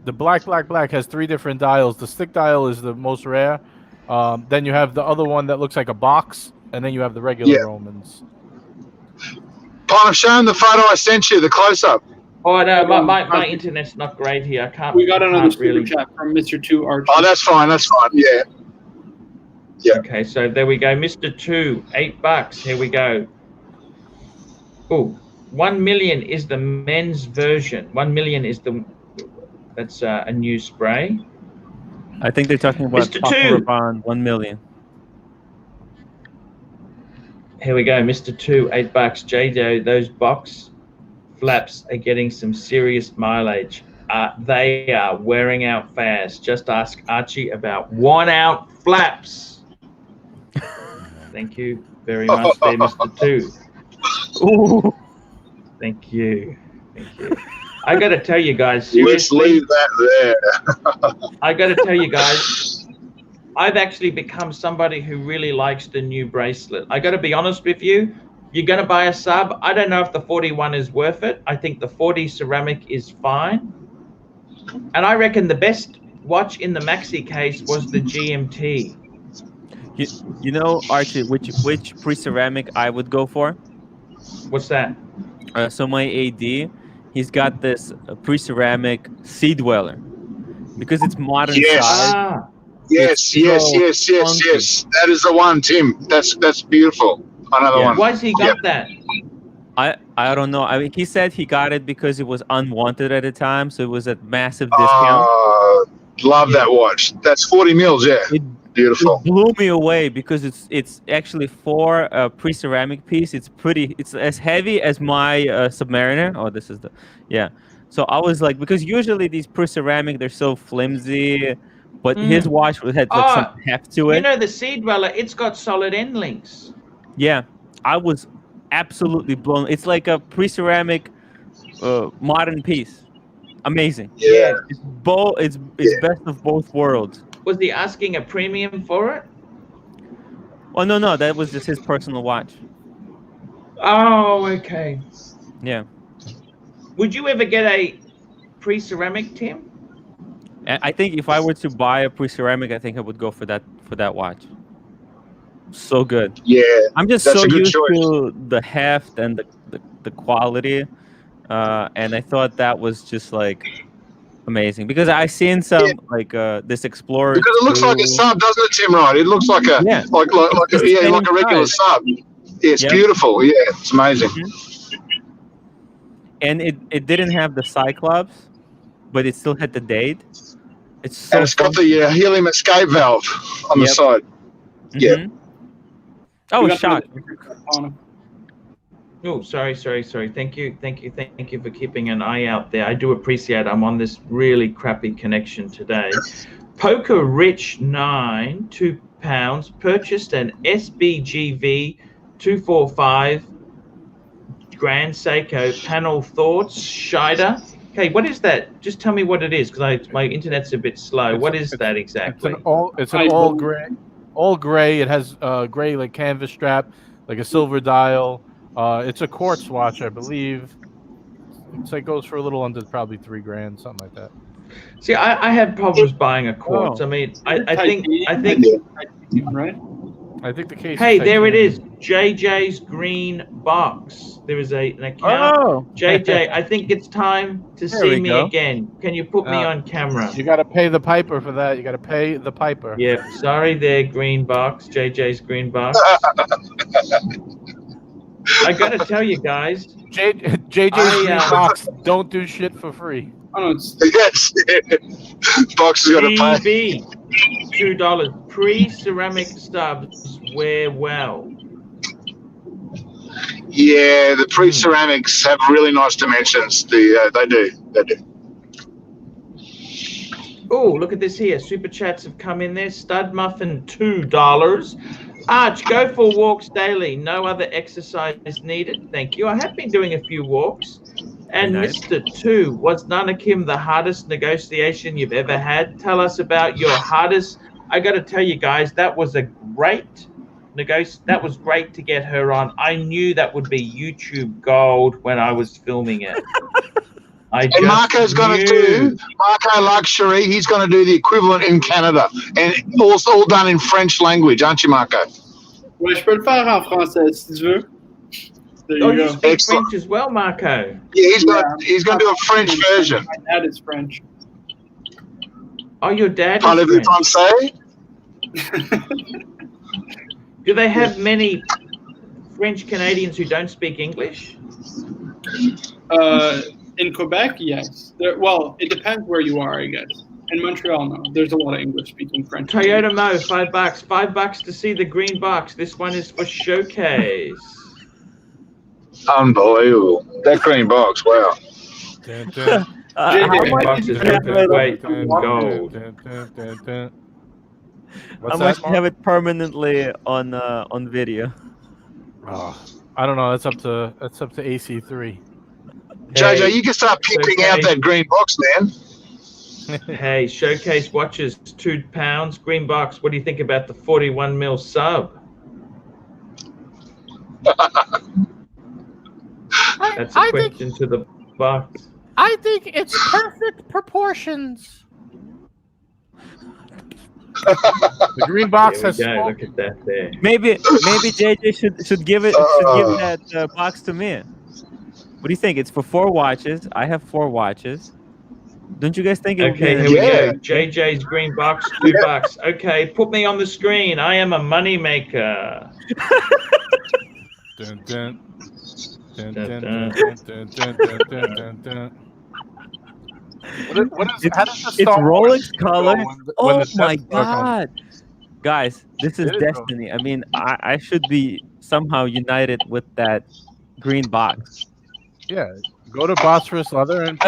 G: The black has 3 different dials. The stick dial is the most rare. Then you have the other one that looks like a box, and then you have the regular Romans.
D: Pon, show him the photo I sent you, the close-up.
A: Oh no, my internet's not great here. I can't.
C: We got another super
A: really
C: chat from Mr. 2 Archie.
D: Oh, that's fine. Yeah. Yeah.
A: Okay, so there we go. Mr. 2, $8. Here we go. Oh, 1 million is the men's version. 1 million is that's a new spray.
E: I think they're talking about
A: Mr. 2.
E: Rabanne 1 million.
A: Here we go, Mr. 2, $8. JJ, those box flaps are getting some serious mileage. They are wearing out fast. Just ask Archie about worn-out flaps. Thank you very much there, Mr. 2.
E: Ooh.
A: Thank you. I got to tell you guys, seriously.
D: Let's leave that there.
A: I got to tell you guys, I've actually become somebody who really likes the new bracelet. I got to be honest with you. You're going to buy a sub. I don't know if the 41 is worth it. I think the 40 ceramic is fine. And I reckon the best watch in the maxi case was the GMT.
E: You know, Archie, which pre-ceramic I would go for?
A: What's that?
E: So my AD, he's got this pre-ceramic Sea Dweller because it's modern size.
D: Yes. That is the one, Tim. That's beautiful. Another one.
A: Why's he got that?
E: I don't know. I mean, he said he got it because it was unwanted at the time, so it was at massive discount.
D: Love that watch. That's 40 mils. Yeah. Beautiful.
E: It blew me away because it's actually for a pre-ceramic piece. It's as heavy as my Submariner. Oh, this is So I was like, because usually these pre-ceramic, they're so flimsy, but his watch had like some heft to it.
A: You know, the Sea Dweller, it's got solid end links.
E: Yeah, I was absolutely blown. It's like a pre-ceramic modern piece. Amazing.
D: Yeah.
E: It's best of both worlds.
A: Was he asking a premium for it?
E: Oh, no. That was just his personal watch.
A: Oh, okay.
E: Yeah.
A: Would you ever get a pre-ceramic, Tim?
E: I think if I were to buy a pre-ceramic, I think I would go for that watch. So good.
D: Yeah.
E: I'm just so used to the heft and the quality. And I thought that was just like amazing because I seen some like this Explorer.
D: Because it looks like a sub, doesn't it, Tim? Right? It looks like a like a regular sub. Yeah, it's beautiful. Yeah, it's amazing.
E: And it didn't have the Cyclops, but it still had the date. It's
D: got the helium escape valve on the side. Yeah.
E: I was shocked.
A: Oh, sorry. Thank you for keeping an eye out there. I do appreciate it. I'm on this really crappy connection today. Poker Rich 9, £2, purchased an SBGV 245 Grand Seiko panel thoughts, Scheider. Okay, what is that? Just tell me what it is, because my internet's a bit slow. What is that exactly?
G: It's an all gray. All gray. It has gray like canvas strap, like a silver dial. It's a quartz watch, I believe. So it goes for a little under probably $3,000, something like that.
A: See, I had problems buying a quartz. I mean, I think
C: right.
G: I think the case.
A: Hey, there it is. JJ's green box. There is an account.
E: Oh.
A: JJ, I think it's time to see me again. Can you put me on camera?
G: You got to pay the piper for that. You got to pay the piper.
A: Yeah, sorry there, green box. JJ's green box. I got to tell you guys.
G: JJ's green box don't do shit for free.
D: Yes. Box has got to pay.
A: $2. Pre-ceramic stubs wear well.
D: Yeah, the pre-ceramics have really nice dimensions. They do.
A: Oh, look at this here. Super chats have come in there. Stud muffin, $2. Arch, go for walks daily. No other exercise is needed. Thank you. I have been doing a few walks. And
E: Nice.
A: Mr. 2, was Nanakim the hardest negotiation you've ever had? Tell us about your hardest. I got to tell you guys, that was a great that was great to get her on. I knew that would be YouTube gold when I was filming it.
D: And Marco's going to do ArchieLuxury. He's going to do the equivalent in Canada, and all done in French language, aren't you, Marco?
C: Ouais, je peux le faire en français si tu veux. There you
A: you
C: go.
A: speak French as well, Marco.
D: Yeah, he's going to do a French version.
C: My dad is French.
A: Oh, your dad is
D: Parlez-vous
A: French.
D: français?
A: Do they have many French Canadians who don't speak English?
C: In Quebec, yes. Well, it depends where you are, I guess. In Montreal, no. There's a lot of English-speaking French.
A: Toyota Mo, $5. $5 to see the green box. This one is for showcase.
D: Unbelievable. That green box, wow.
E: How
A: Green
E: much
A: box
E: do
A: is
E: you have
A: worth
E: it-
A: weight in gold.
E: how much do you have it permanently on video?
G: Oh, I don't know. That's up to AC3.
D: JJ, you can start pimping out that green box, man.
A: Hey, showcase watches, £2. Green box. What do you think about the 41mm sub? That's a question to the box.
G: I think it's perfect proportions. The green box
A: There
G: has
A: we go.
G: smoke.
A: Look at that there.
E: Maybe JJ should give that box to me. What do you think? It's for 4 watches. I have 4 watches. Don't you guys think it would
A: Okay,
E: be?
A: here we
D: Yeah.
A: go. JJ's green box, $2. Okay, put me on the screen. I am a money maker.
G: Dun, dun. Dun,
A: Dun,
G: dun,
A: dun.
G: dun, dun, dun, dun, dun, dun, dun. What is, how does the
E: It's
G: Star Wars
E: Rolex color.
G: go when
E: Oh
G: the
E: my
G: sets work on-
E: god, guys, this is
G: It is, bro.
E: destiny. I mean, I should be somehow united with that green box.
G: Yeah, go to Bosphorus Leather and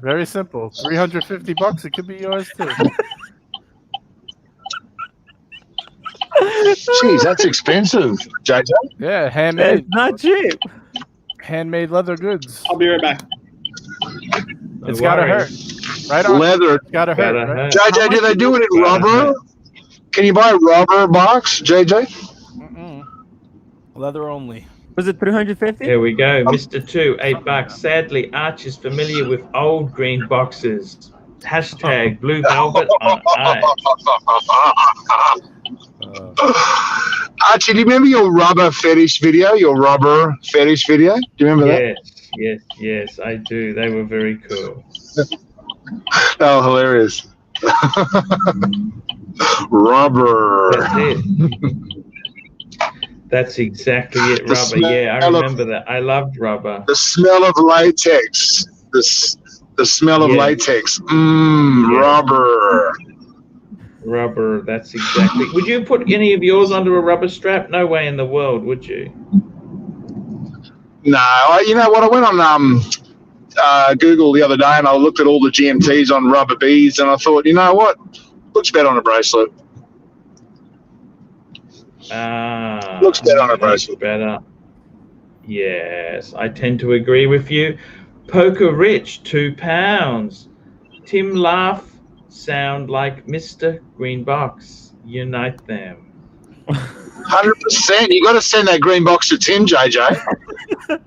G: very simple. $350. It could be yours too.
D: Jeez, that's expensive, JJ.
G: Yeah,
E: It's
G: handmade.
E: not cheap.
G: Handmade leather goods.
C: I'll be right back.
G: It's gotta hurt.
A: worries.
G: Right on.
D: Leather.
G: It's gotta hurt.
A: Gotta
G: Right?
A: hurt.
D: JJ, do they do it in rubber? Can you buy a rubber box, JJ?
G: Mm-mm. Leather only.
E: Was it 350?
A: Here we go. Mr. 2, $8. Sadly, Arch is familiar with old green boxes. Hashtag blue velvet on ice.
D: Archie, do you remember your rubber fetish video? Do you remember that?
A: Yes, I do. They were very cool.
D: Oh, hilarious. Rubber.
A: That's it. That's exactly it,
D: The
A: rubber. Yeah, I
D: smell of-
A: remember that. I loved rubber.
D: The smell of latex. The smell of
A: Yeah.
D: latex.
A: Yeah.
D: Rubber.
A: Rubber, that's exactly. Would you put any of yours under a rubber strap? No way in the world, would you?
D: No, you know what? I went on Google the other day and I looked at all the GMTs on rubber beads and I thought, you know what? Looks better on a bracelet. Looks better on a bracelet.
A: Better. Yes, I tend to agree with you. Poker Rich, £2. Tim Laugh, sound like Mr. Green Box. Unite them.
D: 100%. You got to send that green box to Tim, JJ.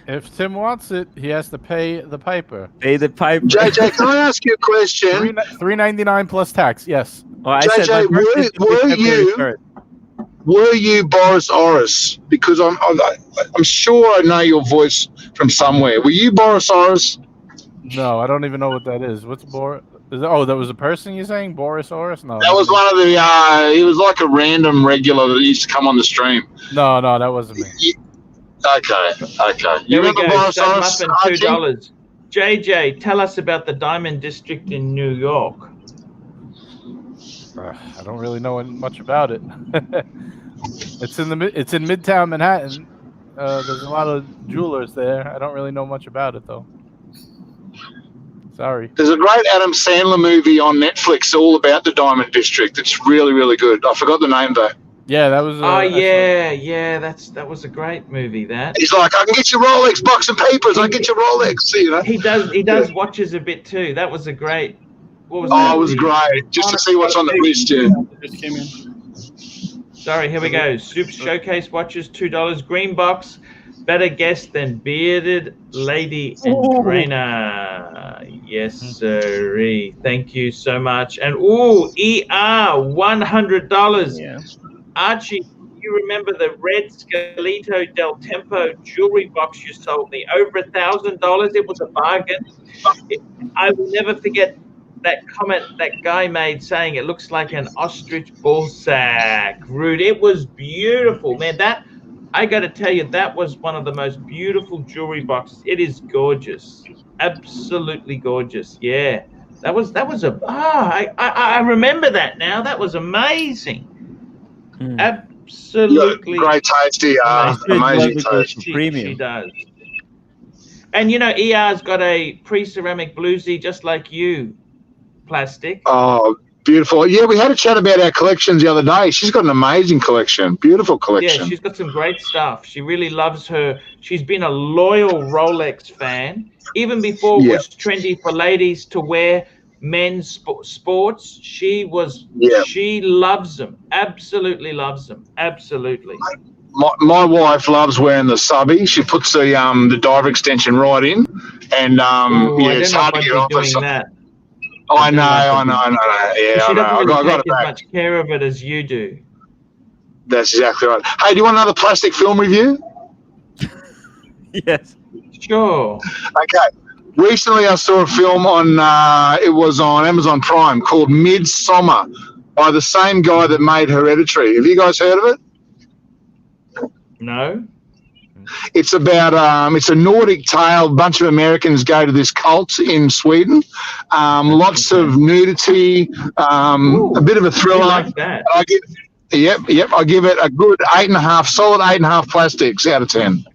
G: If Tim wants it, he has to pay the piper.
E: Pay the piper.
D: JJ, can I ask you a question?
G: $3.99 plus tax. Yes.
E: Oh, I said my
D: JJ,
E: birthday is
D: were
E: February
D: you-
E: 3rd.
D: Were you Boris Oris? Because I'm sure I know your voice from somewhere. Were you Boris Oris?
G: No, I don't even know what that is. What's Boris? Oh, that was a person you're saying? Boris Oris? No.
D: That was one of the. He was like a random regular that used to come on the stream.
G: No, that wasn't me.
D: Okay. You
A: Here we
D: remember
A: go.
D: Boris
A: Stud
D: Oris?
A: Muffin,
D: Archie?
A: $2. JJ, tell us about the Diamond District in New York.
G: I don't really know much about it. It's in Midtown Manhattan. There's a lot of jewelers there. I don't really know much about it though. Sorry.
D: There's a great Adam Sandler movie on Netflix all about the Diamond District. It's really, really good. I forgot the name though.
G: Yeah, that was.
A: Oh yeah, that was a great movie. That
D: He's like, I can get your Rolex box and papers. I get your Rolex. You know.
A: he does watches a bit too. That was a great. What was
D: Oh,
A: that?
D: it was great. Just to see what's on the wrist, yeah.
C: Just came in.
A: Sorry, here we go. Soup Showcase watches, $2. Green box, better guess than bearded lady and trainer. Yes, sirree. Thank you so much. And ER, $100.
E: Yeah.
A: Archie, you remember the red Scalito del Tempo jewelry box you sold me? Over $1,000. It was a bargain. I will never forget that comment that guy made saying it looks like an ostrich ball sack. Rude. It was beautiful, man. That I got to tell you, that was one of the most beautiful jewelry boxes. It is gorgeous, absolutely gorgeous. Yeah, that was I remember that now. That was amazing. Absolutely
D: great taste, amazing taste.
A: She does. And you know, ER's got a pre-ceramic bluesy just like you. Plastic.
D: Oh, beautiful. Yeah, we had a chat about our collections the other day. She's got an amazing collection. Beautiful collection.
A: Yeah, she's got some great stuff. She really loves her. She's been a loyal Rolex fan. Even before it was trendy for ladies to wear men's sports, she loves them. Absolutely loves them. Absolutely.
D: My wife loves wearing the subby. She puts the diver extension right in. And it's hard to get off
A: doing that.
D: I know. Yeah,
A: she doesn't really
D: I got
A: take as much care of it as you do.
D: That's exactly right. Hey, do you want another plastic film review?
E: Yes.
A: Sure.
D: Okay. Recently, I saw a film on it was on Amazon Prime called Midsommar by the same guy that made Hereditary. Have you guys heard of it?
A: No.
D: It's about it's a Nordic tale. A bunch of Americans go to this cult in Sweden. Lots of nudity, a bit of a thriller.
A: Like that.
D: I give it a good 8.5, solid 8.5 plastics out of 10.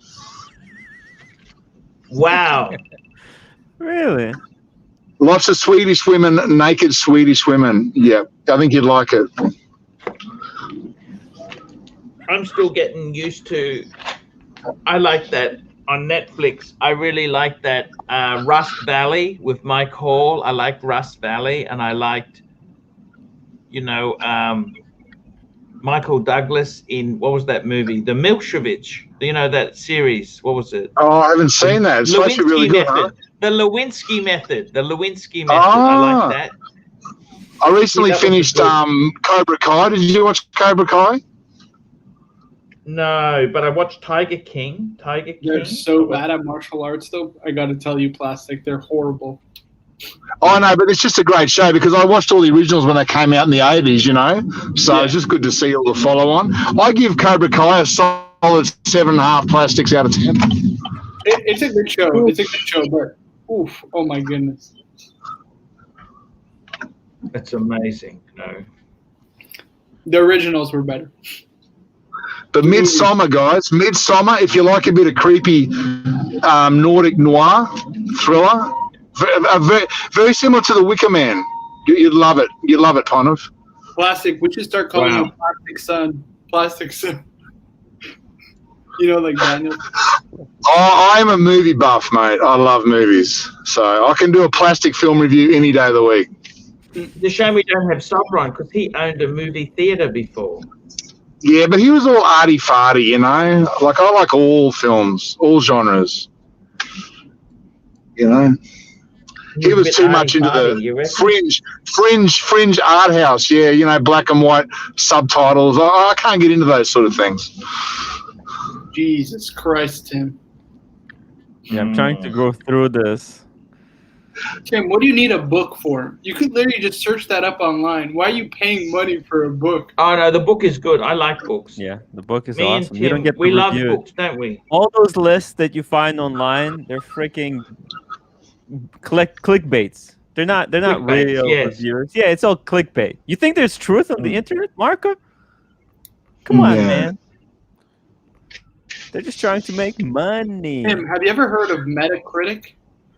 A: Wow.
E: Really?
D: Lots of Swedish women, naked Swedish women. Yeah, I think you'd like it.
A: I'm still getting used to. I like that on Netflix. I really like that Rust Valley with Mike Hall. I liked Rust Valley, and I liked, Michael Douglas in, what was that movie? The Milkshevich. You know, that series. What was it?
D: Oh, I haven't seen that. It's supposed to be really good, huh?
A: The Lewinsky Method. The Lewinsky Method. I like that.
D: I recently finished Cobra Kai. Did you watch Cobra Kai?
A: No, but I watched Tiger King.
C: They're so bad at martial arts, though. I got to tell you, Plastic, they're horrible.
D: Oh, no, but it's just a great show because I watched all the originals when they came out in the 80s, So it's just good to see all the follow-on. I give Cobra Kai a solid 7.5 plastics out of 10.
C: It's a good show. It's a good show, but oh my goodness.
A: That's amazing. No.
C: The originals were better.
D: But Midsommar, guys, Midsommar, if you like a bit of creepy Nordic noir thriller, very, very similar to The Wicker Man. You'd love it. You'd love it, Ponov.
C: Plastic, we should start calling him Plastic Son. Plastic Son. Like Daniel.
D: I'm a movie buff, mate. I love movies. So I can do a plastic film review any day of the week.
A: It's a shame we don't have Sobron because he owned a movie theater before.
D: Yeah, but he was all arty-farty, Like, I like all films, all genres. He was too much into the fringe art house. Yeah, black and white subtitles. I can't get into those sort of things.
C: Jesus Christ, Tim.
E: Yeah, I'm trying to go through this.
C: Tim, what do you need a book for? You could literally just search that up online. Why are you paying money for a book?
A: Oh, no, the book is good. I like books.
E: Yeah, the book is
A: Me
E: awesome.
A: and Tim,
E: You don't get
A: we love
E: review.
A: books, don't we?
E: All those lists that you find online, they're freaking clickbaits. They're not real reviews. Yeah, it's all clickbait. You think there's truth on the internet, Marco? Come on, man. They're just trying to make money.
C: Tim, have you ever heard of Metacritic?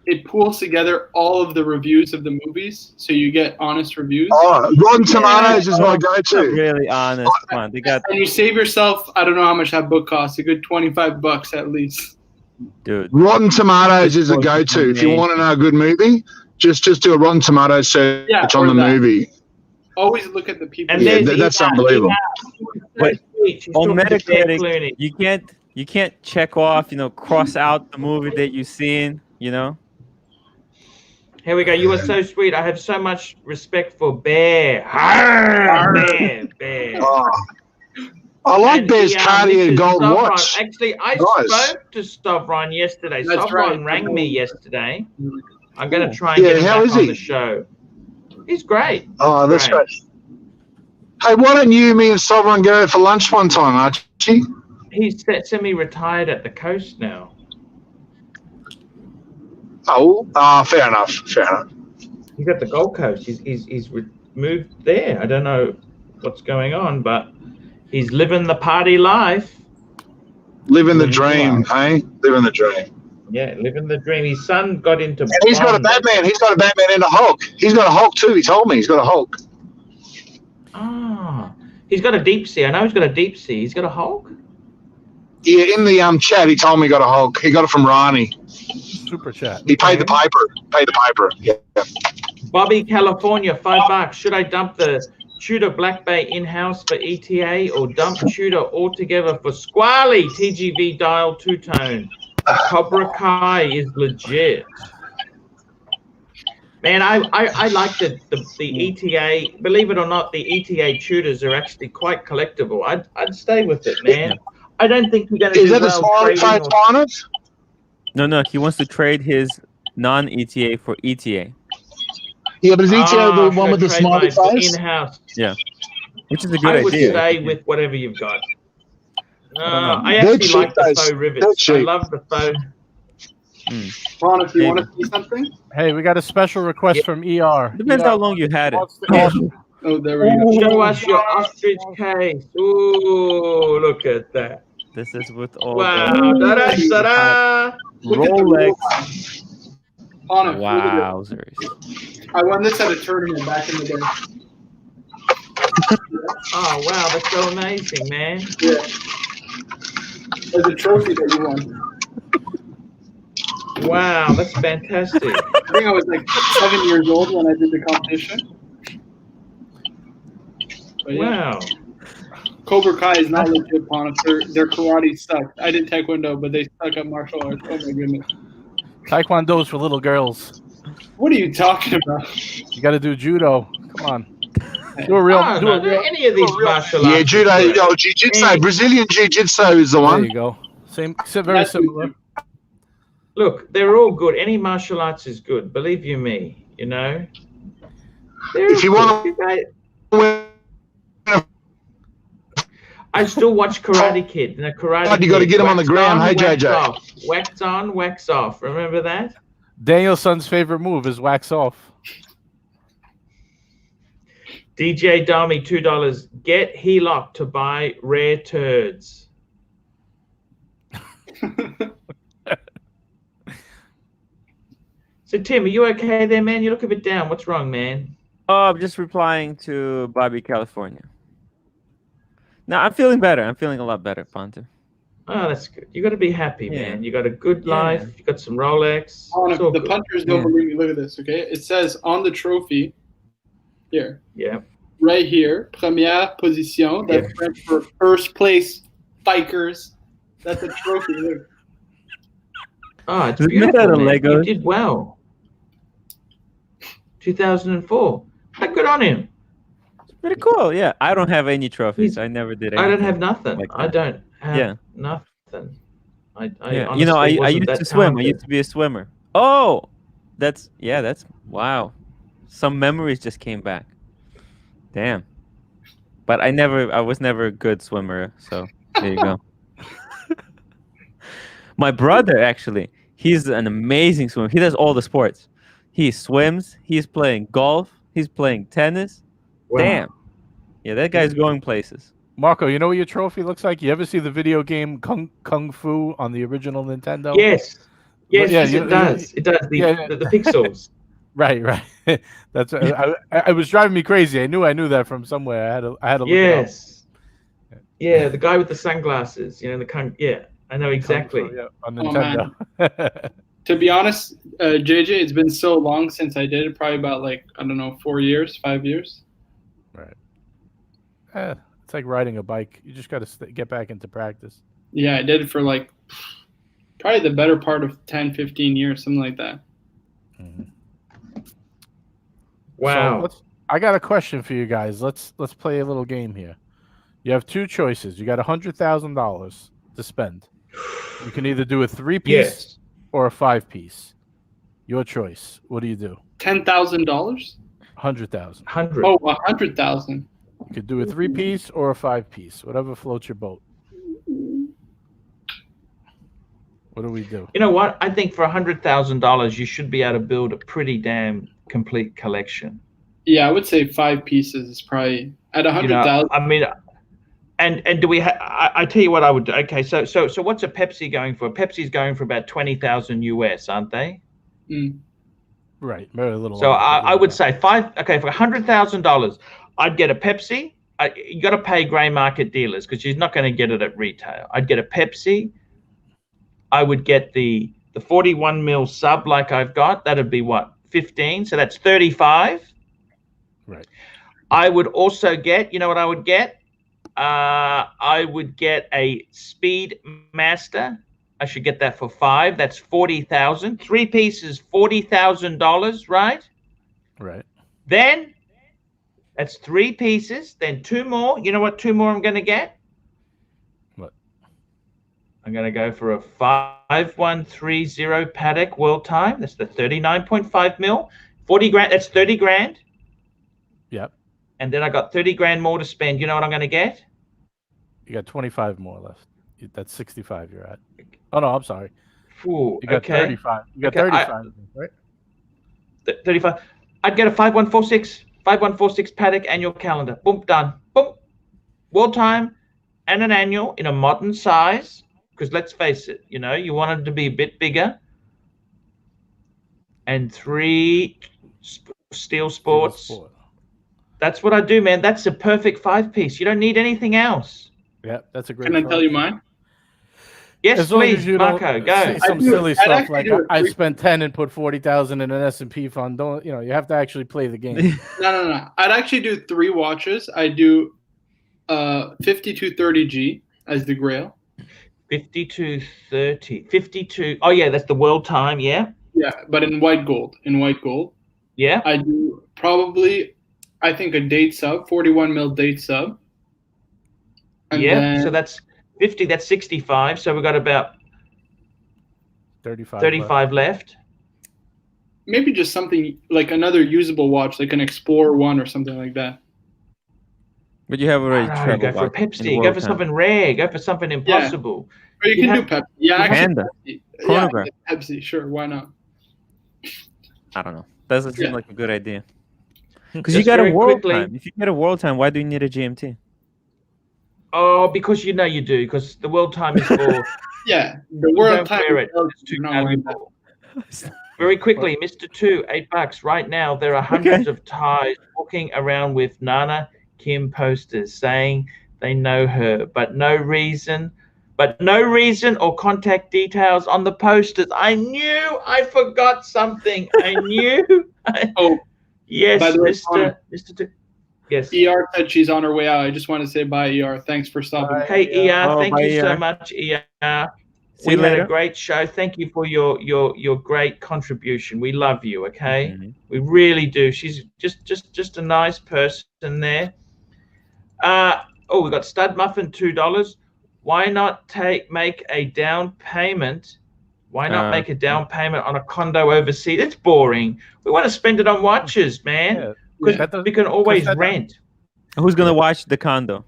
C: it pools together all of the reviews of the movies, so you get honest reviews.
D: Oh, Rotten Tomatoes is my go-to.
E: Really honest. Come on, they got.
C: And you save yourself, I don't know how much that book costs, a good $25 at least.
E: Dude.
D: Rotten Tomatoes is a go-to. If you want to know a good movie, just do a Rotten Tomatoes search on the movie.
C: Always look at the people.
D: And that's unbelievable.
E: But on Metacritic, you can't check off, cross out the movie that you've seen,
A: Here we go. You are so sweet. I have so much respect for Bear. Bear.
D: Oh. I like Bear's Cartier gold watch.
A: Actually, I spoke to Stavron yesterday. Stavron rang me yesterday. I'm going to try and get him back on the show. He's great.
D: Oh, that's great. Hey, why don't me and Stavron go for lunch one time, Archie?
A: He's semi-retired at the coast now.
D: Oh, fair enough.
A: He's at the Gold Coast. He's moved there. I don't know what's going on, but he's living the party life.
D: Living the dream, hey? Living the dream.
A: Yeah, living the dream. His son got into.
D: And he's got a Batman. He's got a Batman and a Hulk. He's got a Hulk too. He told me he's got a Hulk.
A: Ah, he's got a deep sea. I know he's got a deep sea. He's got a Hulk.
D: Yeah, in the chat, he told me he got a Hulk. He got it from Ronnie.
G: Super chat.
D: He paid the piper. Yeah.
A: Bobby, California, $5. Should I dump the Tudor Black Bay in-house for ETA or dump Tudor altogether for Squally TGV dial two-tone? Cobra Kai is legit. Man, I like the ETA. Believe it or not, the ETA Tudors are actually quite collectible. I'd stay with it, man. I don't think you're going to do well. Is that the smiley face
D: on it?
E: No, he wants to trade his non-ETA for ETA.
D: Yeah, but is ETA the one with the smiley face?
E: In-house. Yeah, which is a good idea.
A: I would stay with whatever you've got. I actually like the faux rivets. I love the faux.
C: Ron, if you want to see something?
G: Hey, we got a special request from ER.
E: Depends how long you had it.
C: Oh, there we go.
A: Show us your ostrich case. Ooh, look at that.
E: This is with all
A: Ta-da!
E: Rolex.
C: Wowzers. I won this at a tournament back in the day.
A: Oh, wow, that's so amazing, man.
C: Yeah. There's a trophy that you won.
A: Wow, that's fantastic.
C: I think I was like 7 years old when I did the competition. But yeah.
A: Wow.
C: Cobra Kai is not legit, Pon. Their karate sucked. I did Taekwondo, but they suck at martial arts. Oh my goodness.
G: Taekwondo's for little girls.
C: What are you talking about?
G: You got to do judo. Come on.
A: Do a real. Any of these martial arts.
D: Yeah, judo. Jiu-jitsu. Brazilian jiu-jitsu is the one.
G: There you go. Very similar.
A: Look, they're all good. Any martial arts is good. Believe you me. If
D: you want to.
A: I still watch Karate Kid. You
D: got to get him on the ground. Hey, JJ.
A: Wax on, wax off. Remember that?
G: Danielson's favorite move is wax off.
A: DJ Dami, $2. Get Heelock to buy rare turds. So, Tim, are you okay there, man? You look a bit down. What's wrong, man?
E: Oh, I'm just replying to Bobby, California. No, I'm feeling better. I'm feeling a lot better, Ponte.
A: Oh, that's good. You got to be happy, man. You got a good life. You got some Rolex.
C: The punchers don't believe me. Look at this, okay? It says on the trophy here.
A: Yeah.
C: Right here, première position. That's French for first place bikers. That's a trophy. Look.
A: Oh, it's beautiful, man. You did well. 2004. Good on him.
E: Pretty cool, yeah. I don't have any trophies. I never did anything.
A: I don't have nothing.
E: Like
A: I don't have nothing. I
E: used to swim. I used to be a swimmer. Oh, that's wow. Some memories just came back. Damn. But I was never a good swimmer, so there you go. My brother, actually, he's an amazing swimmer. He does all the sports. He swims, he's playing golf, he's playing tennis. Wow. Damn. Yeah, that guy's going places.
G: Marco, you know what your trophy looks like? You ever see the video game Kung Fu on the original Nintendo?
A: Yes. Yes,
G: yeah,
A: yes, it does. It does. The pixels.
G: Right. That's I was driving me crazy. I knew that from somewhere. I had to look
A: Yes.
G: it up.
A: Yeah, the guy with the sunglasses. You know, yeah, I know exactly.
G: On
C: Oh,
G: Nintendo.
C: To be honest, JJ, it's been so long since I did it. Probably about like, I don't know, 4 years, 5 years.
G: Right. It's like riding a bike. You just got to get back into practice.
C: Yeah, I did it for like probably the better part of 10, 15 years, something like that.
A: Wow.
G: So I got a question for you guys. Let's play a little game here. You have two choices. You got $100,000 to spend. You can either do a 3-piece or a 5-piece. Your choice. What do you do?
C: $10,000?
G: 100,000.
A: 100.
C: Oh, 100,000.
G: You could do a 3-piece or a 5-piece. Whatever floats your boat. What do we do?
A: You know what? I think for $100,000, you should be able to build a pretty damn complete collection.
C: Yeah, I would say 5 pieces is probably at 100,000.
A: I mean, and do we? I tell you what I would do. Okay, so what's a Pepsi going for? Pepsi's going for about 20,000 US, aren't they?
G: Right, very little.
A: So I would say okay, for $100,000, I'd get a Pepsi. You got to pay grey market dealers because you're not going to get it at retail. I'd get a Pepsi. I would get the 41 mil sub like I've got. That'd be what, 15? So that's 35.
G: Right.
A: I would also get, you know what I would get? I would get a Speed Master. I should get that for 5. That's 40,000. 3 pieces, $40,000, right?
G: Right.
A: Then that's 3 pieces. Then 2 more. You know what 2 more I'm going to get?
G: What?
A: I'm going to go for a 5130 Paddock World Time. That's the 39.5 mil. 40 grand. That's 30 grand.
G: Yep.
A: And then I got 30 grand more to spend. You know what I'm going to get?
G: You got 25 more left. That's 65 you're at. Oh, no, I'm sorry.
A: Ooh,
G: you got 35. You got 35, right?
A: 35. I'd get a 5146 Paddock annual calendar. Boom, done. Boom. World Time and an annual in a modern size. Because let's face it, you know, you want it to be a bit bigger. And 3 Steel Sports. That's what I do, man. That's a perfect 5-piece. You don't need anything else.
G: Yeah, that's a great.
C: Can I tell you mine?
A: Yes,
G: as long
A: please,
G: as you
A: Marco. Go.
G: Some silly stuff like I spent 10 and put 40,000 in an S&P fund. Don't you have to actually play the game?
C: No. I'd actually do 3 watches. I do 5230G as the Grail.
A: 5230. Oh yeah, that's the World Time. Yeah.
C: Yeah, but in white gold.
A: Yeah.
C: I do probably, I think, a date sub, 41 mil date sub. And
A: yeah. So that's 50. That's 65. So we've got about 35 left.
C: Maybe just something like another usable watch, like an Explorer 1 or something like that.
E: But you have already traveled.
A: Go for a Pepsi. Go for something rare. Go for something impossible.
C: Or you can do Pepsi. Yeah,
E: Panda.
C: Pepsi.
E: Chronograph.
C: Yeah, Pepsi. Sure, why not?
E: I don't know. Doesn't seem like a good idea. Because you got a World Time. If you get a World Time, why do you need a GMT?
A: Oh, because you know you do. Because the World Time is for.
C: Yeah, the World Time.
A: It's too valuable. Very quickly, Mr. 2, $8 right now. There are hundreds of Thais walking around with Nana Kim posters saying they know her, but no reason or contact details on the posters. I knew I forgot something. I knew.
C: Oh,
A: yes,
C: by the way,
A: Mr. 2. Yes.
C: ER said she's on her way out. I just want to say bye, ER. Thanks for stopping.
A: Hey, ER, thank you so much, ER.
E: See you later.
A: Had a great show. Thank you for your great contribution. We love you, okay? We really do. She's just a nice person there. Oh, we got Stud Muffin, $2. Why not make a down payment? Why not make a down payment on a condo overseas? It's boring. We want to spend it on watches, man. Because we can always rent.
E: Who's gonna watch the condo?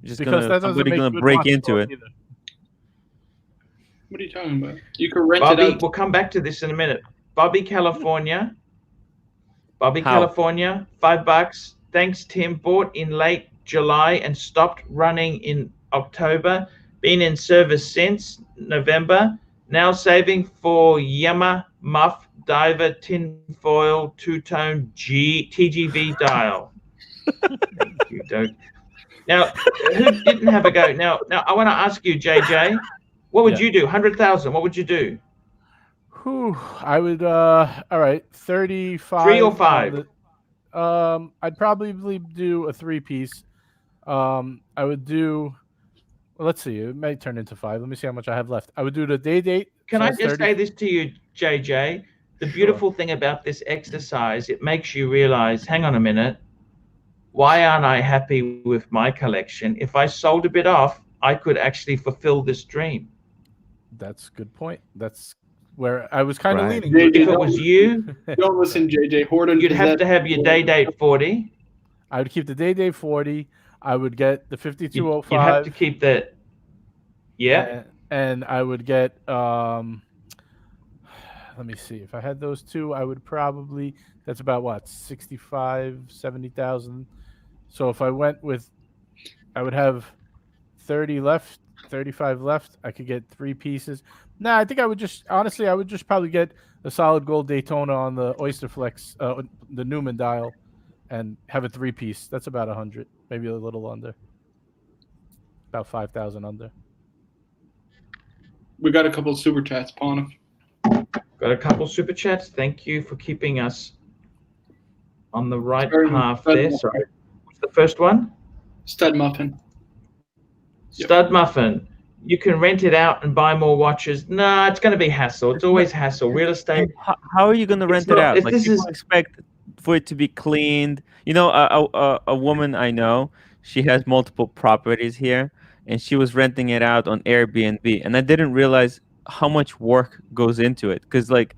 E: Somebody gonna break into it.
C: Either. What are you talking about? You can rent
A: Bobby,
C: it out.
A: we'll come back to this in a minute. Bobby, California, $5. Thanks, Tim. Bought in late July and stopped running in October. Been in service since November. Now saving for Yama Muff Diver Tinfoil Two-Tone TGV Dial. Thank you, Doug. Now, who didn't have a go? Now, I want to ask you, JJ, what would you do? 100,000. What would you do?
G: Whew, I would. All right, 35.
A: 3 or 5?
G: I'd probably do a 3-piece. I would do. Well, let's see. It may turn into 5. Let me see how much I have left. I would do the day date.
A: Can I just say this to you, JJ? The beautiful thing about this exercise, it makes you realize, hang on a minute, why aren't I happy with my collection? If I sold a bit off, I could actually fulfill this dream.
G: That's a good point. That's where I was kind of leaning.
A: If it was you,
C: don't listen, JJ. Horton,
A: you'd have to have your day date 40.
G: I would keep the day date 40. I would get the 5205.
A: You'd have to keep that. Yeah.
G: And I would get let me see. If I had those two, I would probably, that's about what, 65, 70,000. So if I went with, I would have 30 left, 35 left. I could get 3 pieces. Nah, I think I would just, honestly, I would just probably get a solid gold Daytona on the Oyster Flex, the Newman dial, and have a 3-piece. That's about 100, maybe a little under. About 5,000 under.
C: We got a couple of super chats, Pon.
A: Got a couple super chats. Thank you for keeping us on the right path there. Sorry. What's the first one?
C: Stud Muffin.
A: Stud Muffin. You can rent it out and buy more watches. No, it's going to be hassle. It's always hassle. Real estate.
E: How are you going to rent it out? Like, people expect for it to be cleaned. You know, a woman I know, she has multiple properties here, and she was renting it out on Airbnb, and I didn't realize how much work goes into it, because like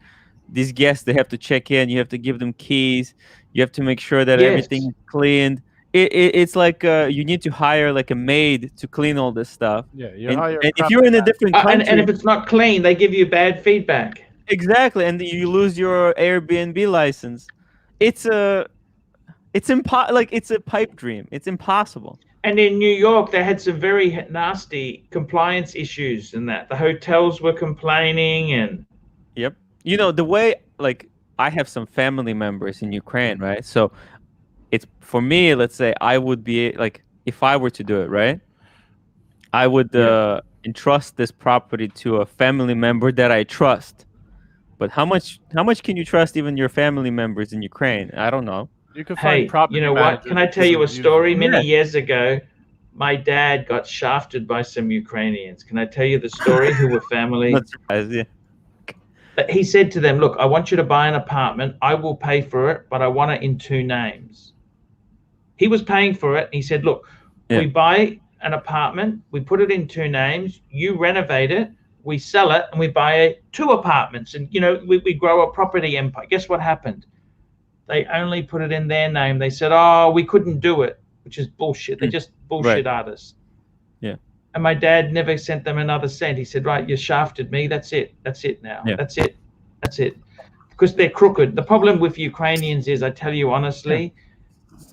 E: these guests, they have to check in, you have to give them keys, you have to make sure that everything is cleaned. It's like you need to hire like a maid to clean all this stuff.
G: Yeah,
E: and if you're in a different country,
A: and if it's not clean, they give you bad feedback.
E: Exactly, and you lose your Airbnb license. It's a pipe dream. It's impossible.
A: And in New York, they had some very nasty compliance issues in that. The hotels were complaining and...
E: Yep. You know, the way, like, I have some family members in Ukraine, right? So it's, for me, let's say I would be, like, if I were to do it, right? I would entrust this property to a family member that I trust. But how much can you trust even your family members in Ukraine? I don't know.
G: You can find property.
A: You know what? Can I tell you a story? Many years ago, my dad got shafted by some Ukrainians. Can I tell you the story? Who were family?
E: Not surprised, yeah.
A: But he said to them, look, I want you to buy an apartment. I will pay for it, but I want it in 2 names. He was paying for it. And he said, look, we buy an apartment. We put it in 2 names. You renovate it. We sell it, and we buy 2 apartments. And, you know, we grow a property empire. Guess what happened? They only put it in their name. They said, oh, we couldn't do it, which is bullshit. They're just bullshit artists.
E: Yeah.
A: And my dad never sent them another cent. He said, right, you shafted me. That's it. That's it now.
E: Yeah.
A: That's it. That's it. Because they're crooked. The problem with Ukrainians is, I tell you honestly,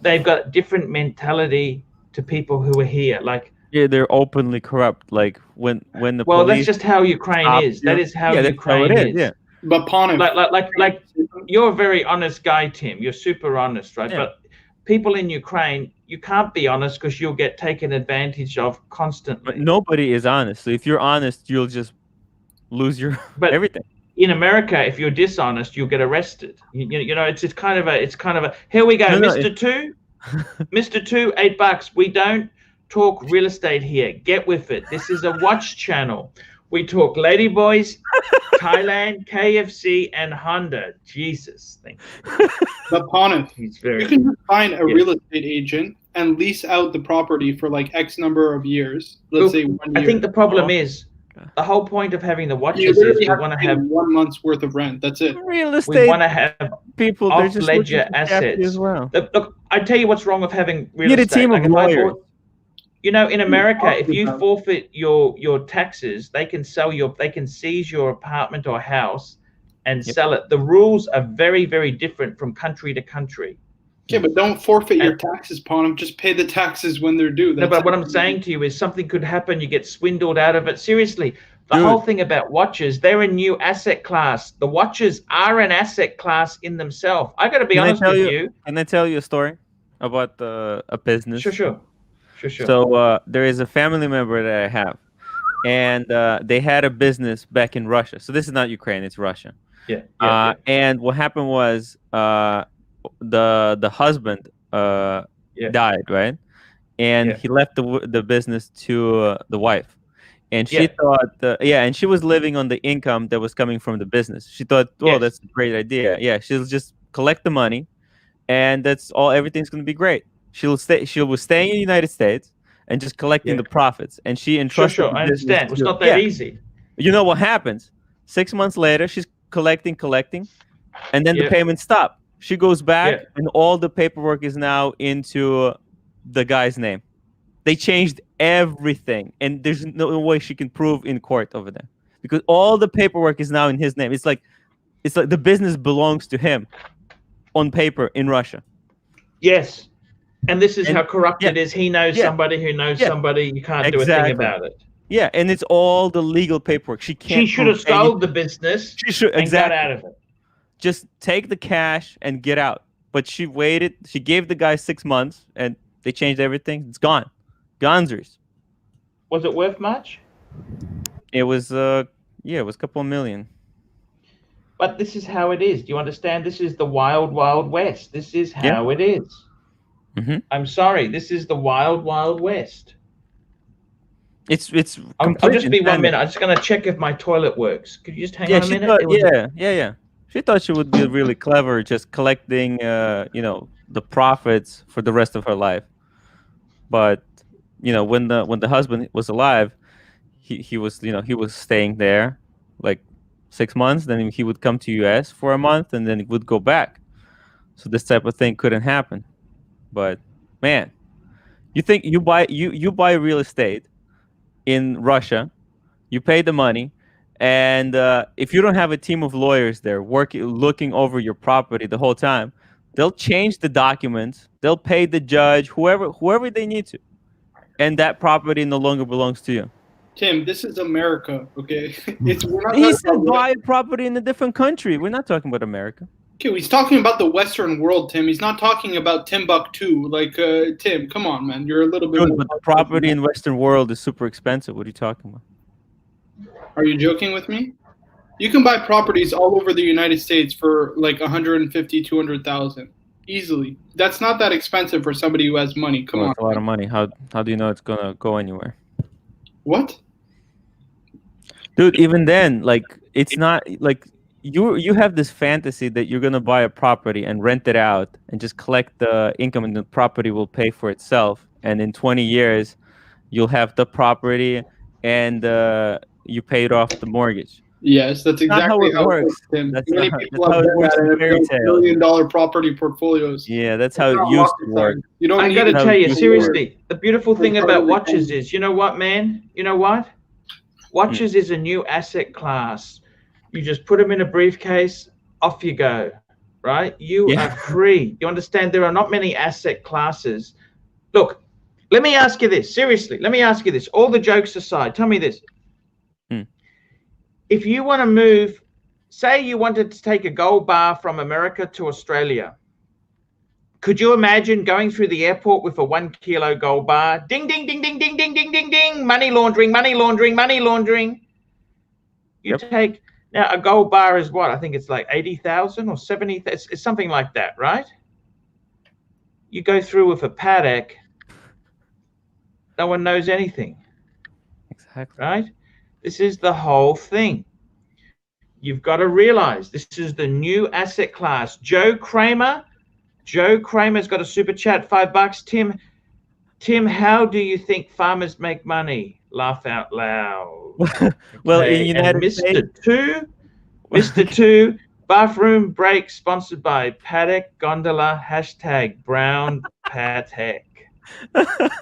A: they've got a different mentality to people who are here. Like,
E: yeah, they're openly corrupt. Like when the
A: well,
E: police
A: that's just how Ukraine is. That is how Ukraine is.
E: Yeah.
C: But Pon,
A: like you're a very honest guy, Tim. You're super honest, right? Yeah. But people in Ukraine, you can't be honest because you'll get taken advantage of constantly.
E: But nobody is honest. So if you're honest, you'll just lose your everything.
A: In America, if you're dishonest, you'll get arrested. You know, it's kind of a. Here we go, Mr. Two, Mr. Two, $8. We don't talk real estate here. Get with it. This is a watch channel. We talk ladyboys, Thailand, KFC, and Honda. Jesus, thank you.
C: But Pon,
A: he's very.
C: You can just find a real estate agent and lease out the property for like X number of years. Let's say 1 year.
A: I think the problem is the whole point of having the watches is we want to have
C: 1 month's worth of rent. That's it.
E: Real estate.
A: We want to have
E: people
A: off-ledger assets
E: as well.
A: Look, I tell you what's wrong with having real
E: estate.
A: You need a team
E: of lawyers.
A: You know, in America, if you forfeit your taxes, they can seize your apartment or house and sell it. The rules are very, very different from country to country.
C: Yeah, but don't forfeit your taxes, Pon. Just pay the taxes when they're due.
A: No, but what I'm saying to you is something could happen. You get swindled out of it. Seriously, The whole thing about watches, they're a new asset class. The watches are an asset class in themselves. I got to be honest with you.
E: Can I tell you a story about a business?
A: Sure.
E: So there is a family member that I have, and they had a business back in Russia. So this is not Ukraine; it's Russia.
A: Yeah.
E: And what happened was the husband died, right? And he left the business to the wife. And she thought, and she was living on the income that was coming from the business. She thought, that's a great idea. Yeah, she'll just collect the money, and that's all. Everything's going to be great. She was staying in the United States and just collecting the profits. And she entrusted.
A: Sure. I understand. It's not that easy.
E: You know what happens? 6 months later, she's collecting, and then the payments stop. She goes back, and all the paperwork is now into the guy's name. They changed everything, and there's no way she can prove in court over there because all the paperwork is now in his name. It's like the business belongs to him on paper in Russia.
A: Yes, and this is how corrupt it is. He knows somebody who knows somebody. You can't do a thing about it.
E: Yeah, and it's all the legal paperwork. She
A: should have sold the business.
E: She should
A: got out of it.
E: Just take the cash and get out. But she waited. She gave the guy 6 months, and they changed everything. It's gone. Gonzers.
A: Was it worth much?
E: It was it was a couple of million.
A: But this is how it is. Do you understand? This is the wild, wild west. This is how it is.
E: Mm-hmm.
A: I'm sorry. This is the wild, wild west.
E: It's.
A: I'll just be 1 minute. I'm just gonna check if my toilet works. Could you just hang on a minute?
E: Thought, She thought she would be really clever, just collecting, the profits for the rest of her life. But when the husband was alive, he was staying there like 6 months. Then he would come to US for a month, and then he would go back. So this type of thing couldn't happen. But man, you think you buy real estate in Russia, you pay the money, and if you don't have a team of lawyers there looking over your property the whole time, they'll change the documents, they'll pay the judge, whoever they need to, and that property no longer belongs to you.
C: Tim, this is America, okay?
E: He said buy a property in a different country. We're not talking about America.
C: Okay, he's talking about the Western world, Tim. He's not talking about Timbuktu. Like, Tim, come on, man. You're a little bit...
E: Dude, but the property in Western world is super expensive. What are you talking about?
C: Are you joking with me? You can buy properties all over the United States for like 150, 200,000 easily. That's not that expensive for somebody who has money. Come on.
E: That's a lot of money. How do you know it's gonna go anywhere?
C: What?
E: Dude, even then, like, it's not like you have this fantasy that you're gonna buy a property and rent it out and just collect the income, and the property will pay for itself. And in 20 years, you'll have the property and you paid off the mortgage.
C: Yes, that's exactly how it works. Many people have $1 billion property portfolios.
E: Yeah, that's how it used to work.
A: I got to tell you, seriously, the beautiful thing about watches is, you know what, man? You know what? Watches is a new asset class. You just put them in a briefcase, off you go, right? You are free. You understand? There are not many asset classes. Look, let me ask you this. Seriously, let me ask you this. All the jokes aside, tell me this. If you want to move, say you wanted to take a gold bar from America to Australia, could you imagine going through the airport with a 1 kilo gold bar? Ding, ding, ding, ding, ding, ding, ding, ding, ding. Money laundering, money laundering, money laundering. You take, now a gold bar is what? I think it's like 80,000 or 70,000. It's something like that, right? You go through with a paddock, no one knows anything.
E: Exactly.
A: Right? This is the whole thing. You've got to realize this is the new asset class. Joe Kramer's got a super chat, $5. Tim, how do you think farmers make money? Laugh out loud.
E: Well, in United States,
A: Mr. 2, bathroom break sponsored by Paddock Gondola #Brown Patek.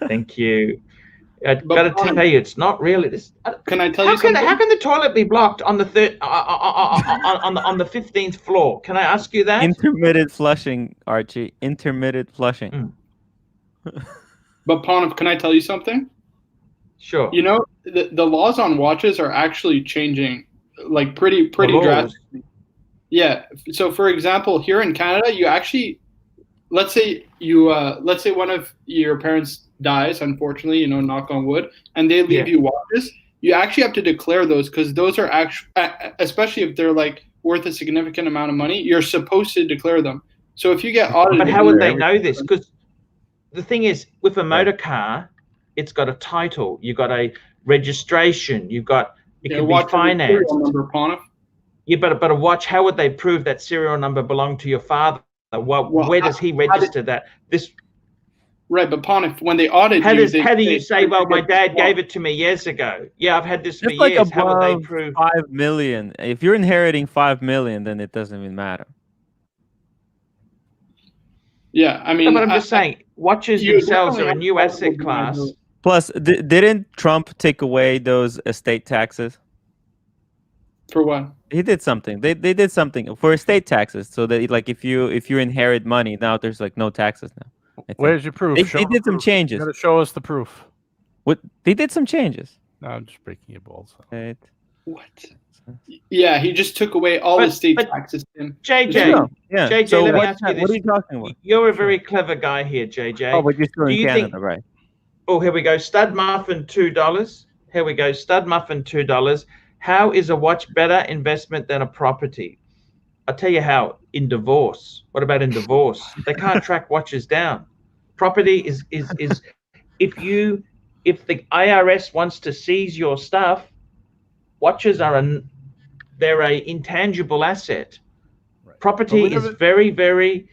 A: Thank you. I've got to tell you, it's not really this.
C: Can I tell you something?
A: How can the toilet be blocked on the on the 15th floor? Can I ask you that?
E: Intermittent flushing, Archie. Intermittent flushing.
C: But Ponov, can I tell you something?
A: Sure.
C: You know, the laws on watches are actually changing, like pretty
A: The laws.
C: drastically. Yeah. So, for example, here in Canada, you actually, let's say one of your parents dies, unfortunately, knock on wood, and they leave you watches. You actually have to declare those, because those are actually, especially if they're like worth a significant amount of money, you're supposed to declare them. So if you get audited,
A: but how would they know this? Because the thing is, with a motor car, it's got a title, you got a registration, it can be financed. Yeah, but a watch, how would they prove that serial number belonged to your father? Where does he register that?
C: Right, but Ponif, when they audit
A: how do you say, well, my dad gave it to me years ago? Yeah, I've had this for years. How would they prove
E: 5 million? If you're inheriting 5 million, then it doesn't even matter.
C: Yeah, I mean,
A: no, but I'm just saying, watches themselves are a new asset class.
E: Plus, didn't Trump take away those estate taxes?
C: For what?
E: He did something. They did something for estate taxes, so that like if you inherit money, now there's like no taxes now.
G: Where's your proof?
E: They did some changes.
G: You gotta show us the proof.
E: What? They did some changes.
G: No, I'm just breaking your balls.
E: Right.
C: What? Yeah, he just took away all the state taxes.
A: JJ,
E: yeah.
A: JJ,
E: So
A: let me ask you this.
E: What are you talking about?
A: You're a very clever guy here, JJ.
E: Oh, but you're still in Canada, right?
A: Oh, here we go. Stud muffin, $2. Here we go. Stud muffin, $2. How is a watch better investment than a property? I'll tell you how. In divorce. What about in divorce? They can't track watches down. Property is if the IRS wants to seize your stuff, watches are they're a intangible asset. Right. Property is very, very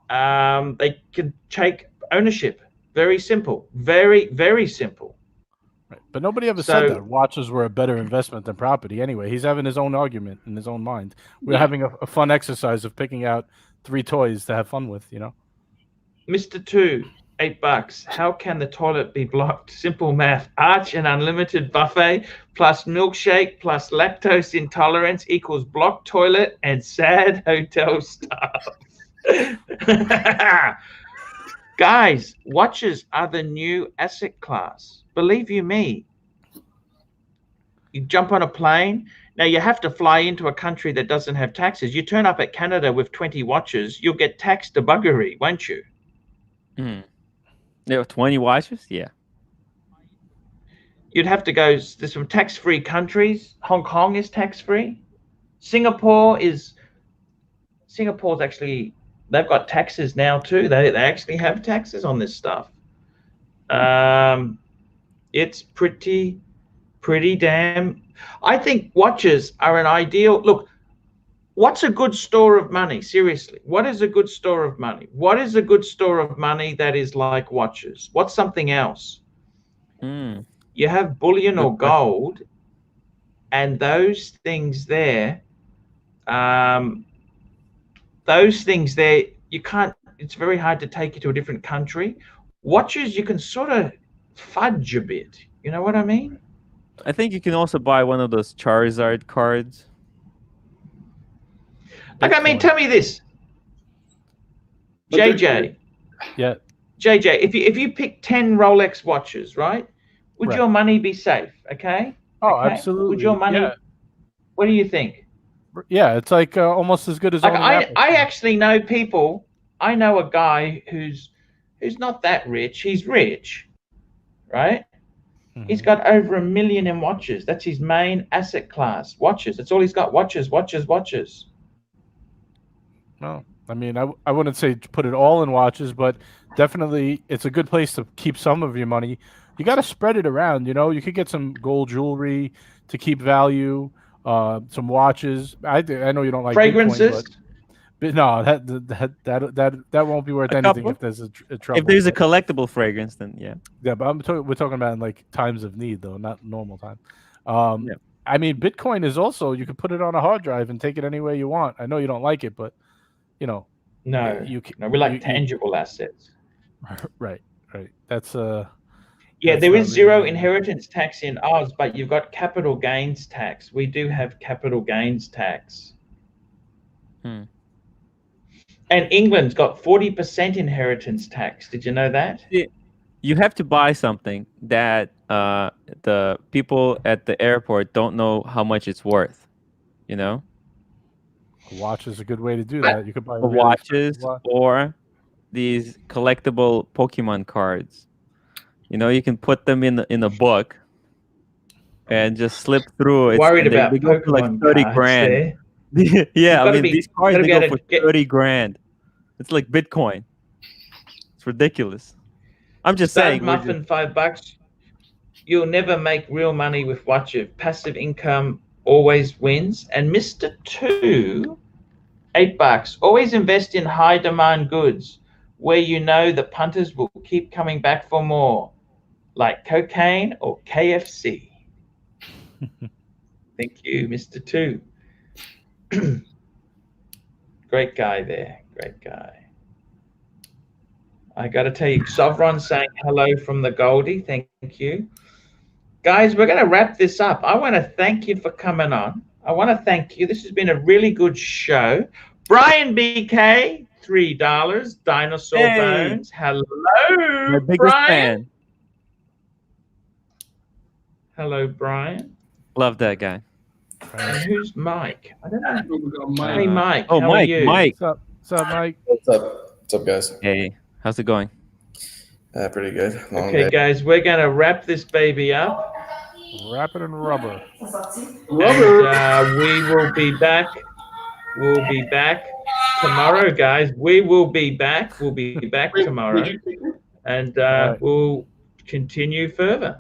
A: they can take ownership. Very simple. Very, very simple.
G: Right. But nobody ever said that watches were a better investment than property. Anyway, he's having his own argument in his own mind. We're having a fun exercise of picking out 3 toys to have fun with,
A: Mr. 2, $8. How can the toilet be blocked? Simple math. Arch and unlimited buffet plus milkshake plus lactose intolerance equals blocked toilet and sad hotel staff. Guys, watches are the new asset class. Believe you me. You jump on a plane. Now, you have to fly into a country that doesn't have taxes. You turn up at Canada with 20 watches, you'll get taxed to buggery, won't you?
E: There are 20 watches? Yeah.
A: You'd have to go. There's some tax-free countries. Hong Kong is tax-free. Singapore Singapore's actually, they've got taxes now too. They actually have taxes on this stuff. It's pretty damn. I think watches are an ideal. Look, what's a good store of money? Seriously, what is a good store of money? What is a good store of money that is like watches? What's something else? You have bullion or gold, and those things there, you can't. It's very hard to take you to a different country. Watches, you can sort of fudge a bit. You know what I mean?
E: I think you can also buy one of those Charizard cards.
A: Like, I mean, tell me this, JJ.
G: Yeah.
A: JJ, if you pick 10 Rolex watches, right? Would your money be safe? Okay.
G: Oh,
A: okay.
G: absolutely.
A: Would your money? Yeah. What do you think?
G: Yeah, it's like almost as good as.
A: Like I actually know people. I know a guy who's not that rich. He's rich, right? Mm-hmm. He's got over $1 million in watches. That's his main asset class. Watches. That's all he's got. Watches.
G: No, I mean, I wouldn't say put it all in watches, but definitely it's a good place to keep some of your money. You got to spread it around. You could get some gold jewelry to keep value, some watches. I know you don't like
A: fragrances.
G: Bitcoin, but no, that won't be worth anything if there's a trouble.
E: If there's a collectible fragrance, then yeah.
G: Yeah, but we're talking about in like times of need though, not normal time. I mean, Bitcoin is also, you can put it on a hard drive and take it anywhere you want. I know you don't like it, but
A: no, we like tangible assets.
G: Right. That's
A: there is zero inheritance tax in Oz, but you've got capital gains tax. We do have capital gains tax. And England's got 40% inheritance tax. Did you know that?
E: you have to buy something that the people at the airport don't know how much it's worth. You know,
G: A watch is a good way to do that. You could buy a
E: or
G: really
E: watches
G: expensive watch.
E: or these collectible Pokemon cards. You know, you can put them in a book and just slip through.
A: Worried
E: And
A: about
E: they go for like
A: Pokemon
E: 30
A: cards
E: grand.
A: there.
E: Yeah, I
A: gotta
E: mean,
A: be-
E: these cards,
A: gotta
E: they
A: be
E: go
A: able
E: for
A: to get-
E: 30 grand. It's like Bitcoin. It's ridiculous. I'm just
A: Bad
E: saying.
A: muffin, $5. You'll never make real money with watches. Passive income always wins. And Mr. 2, $8. Always invest in high demand goods where you know the punters will keep coming back for more, like cocaine or KFC. Thank you, Mr. 2. Great guy there. Great guy. I got to tell you, Sovron saying hello from the Goldie. Thank you. Guys, we're going to wrap this up. I want to thank you for coming on. I want to thank you. This has been a really good show. Brian BK, $3. Dinosaur
E: Hey.
A: Bones. Hello,
E: My biggest
A: Brian.
E: fan.
A: Hello, Brian.
E: Love that guy.
A: And who's Mike? I don't know.
C: We got Mike.
A: Hey, Mike.
E: Oh,
A: how
E: Mike,
A: are you?
E: Mike.
G: What's up, Mike?
H: What's up? What's up, guys?
E: Hey, how's it going?
H: Pretty good. Long
A: Okay,
H: day.
A: guys, we're going to wrap this baby up.
G: Wrap it in rubber.
A: And we will be back. We'll be back tomorrow, guys. We will be back. We'll be back tomorrow. And we'll continue further.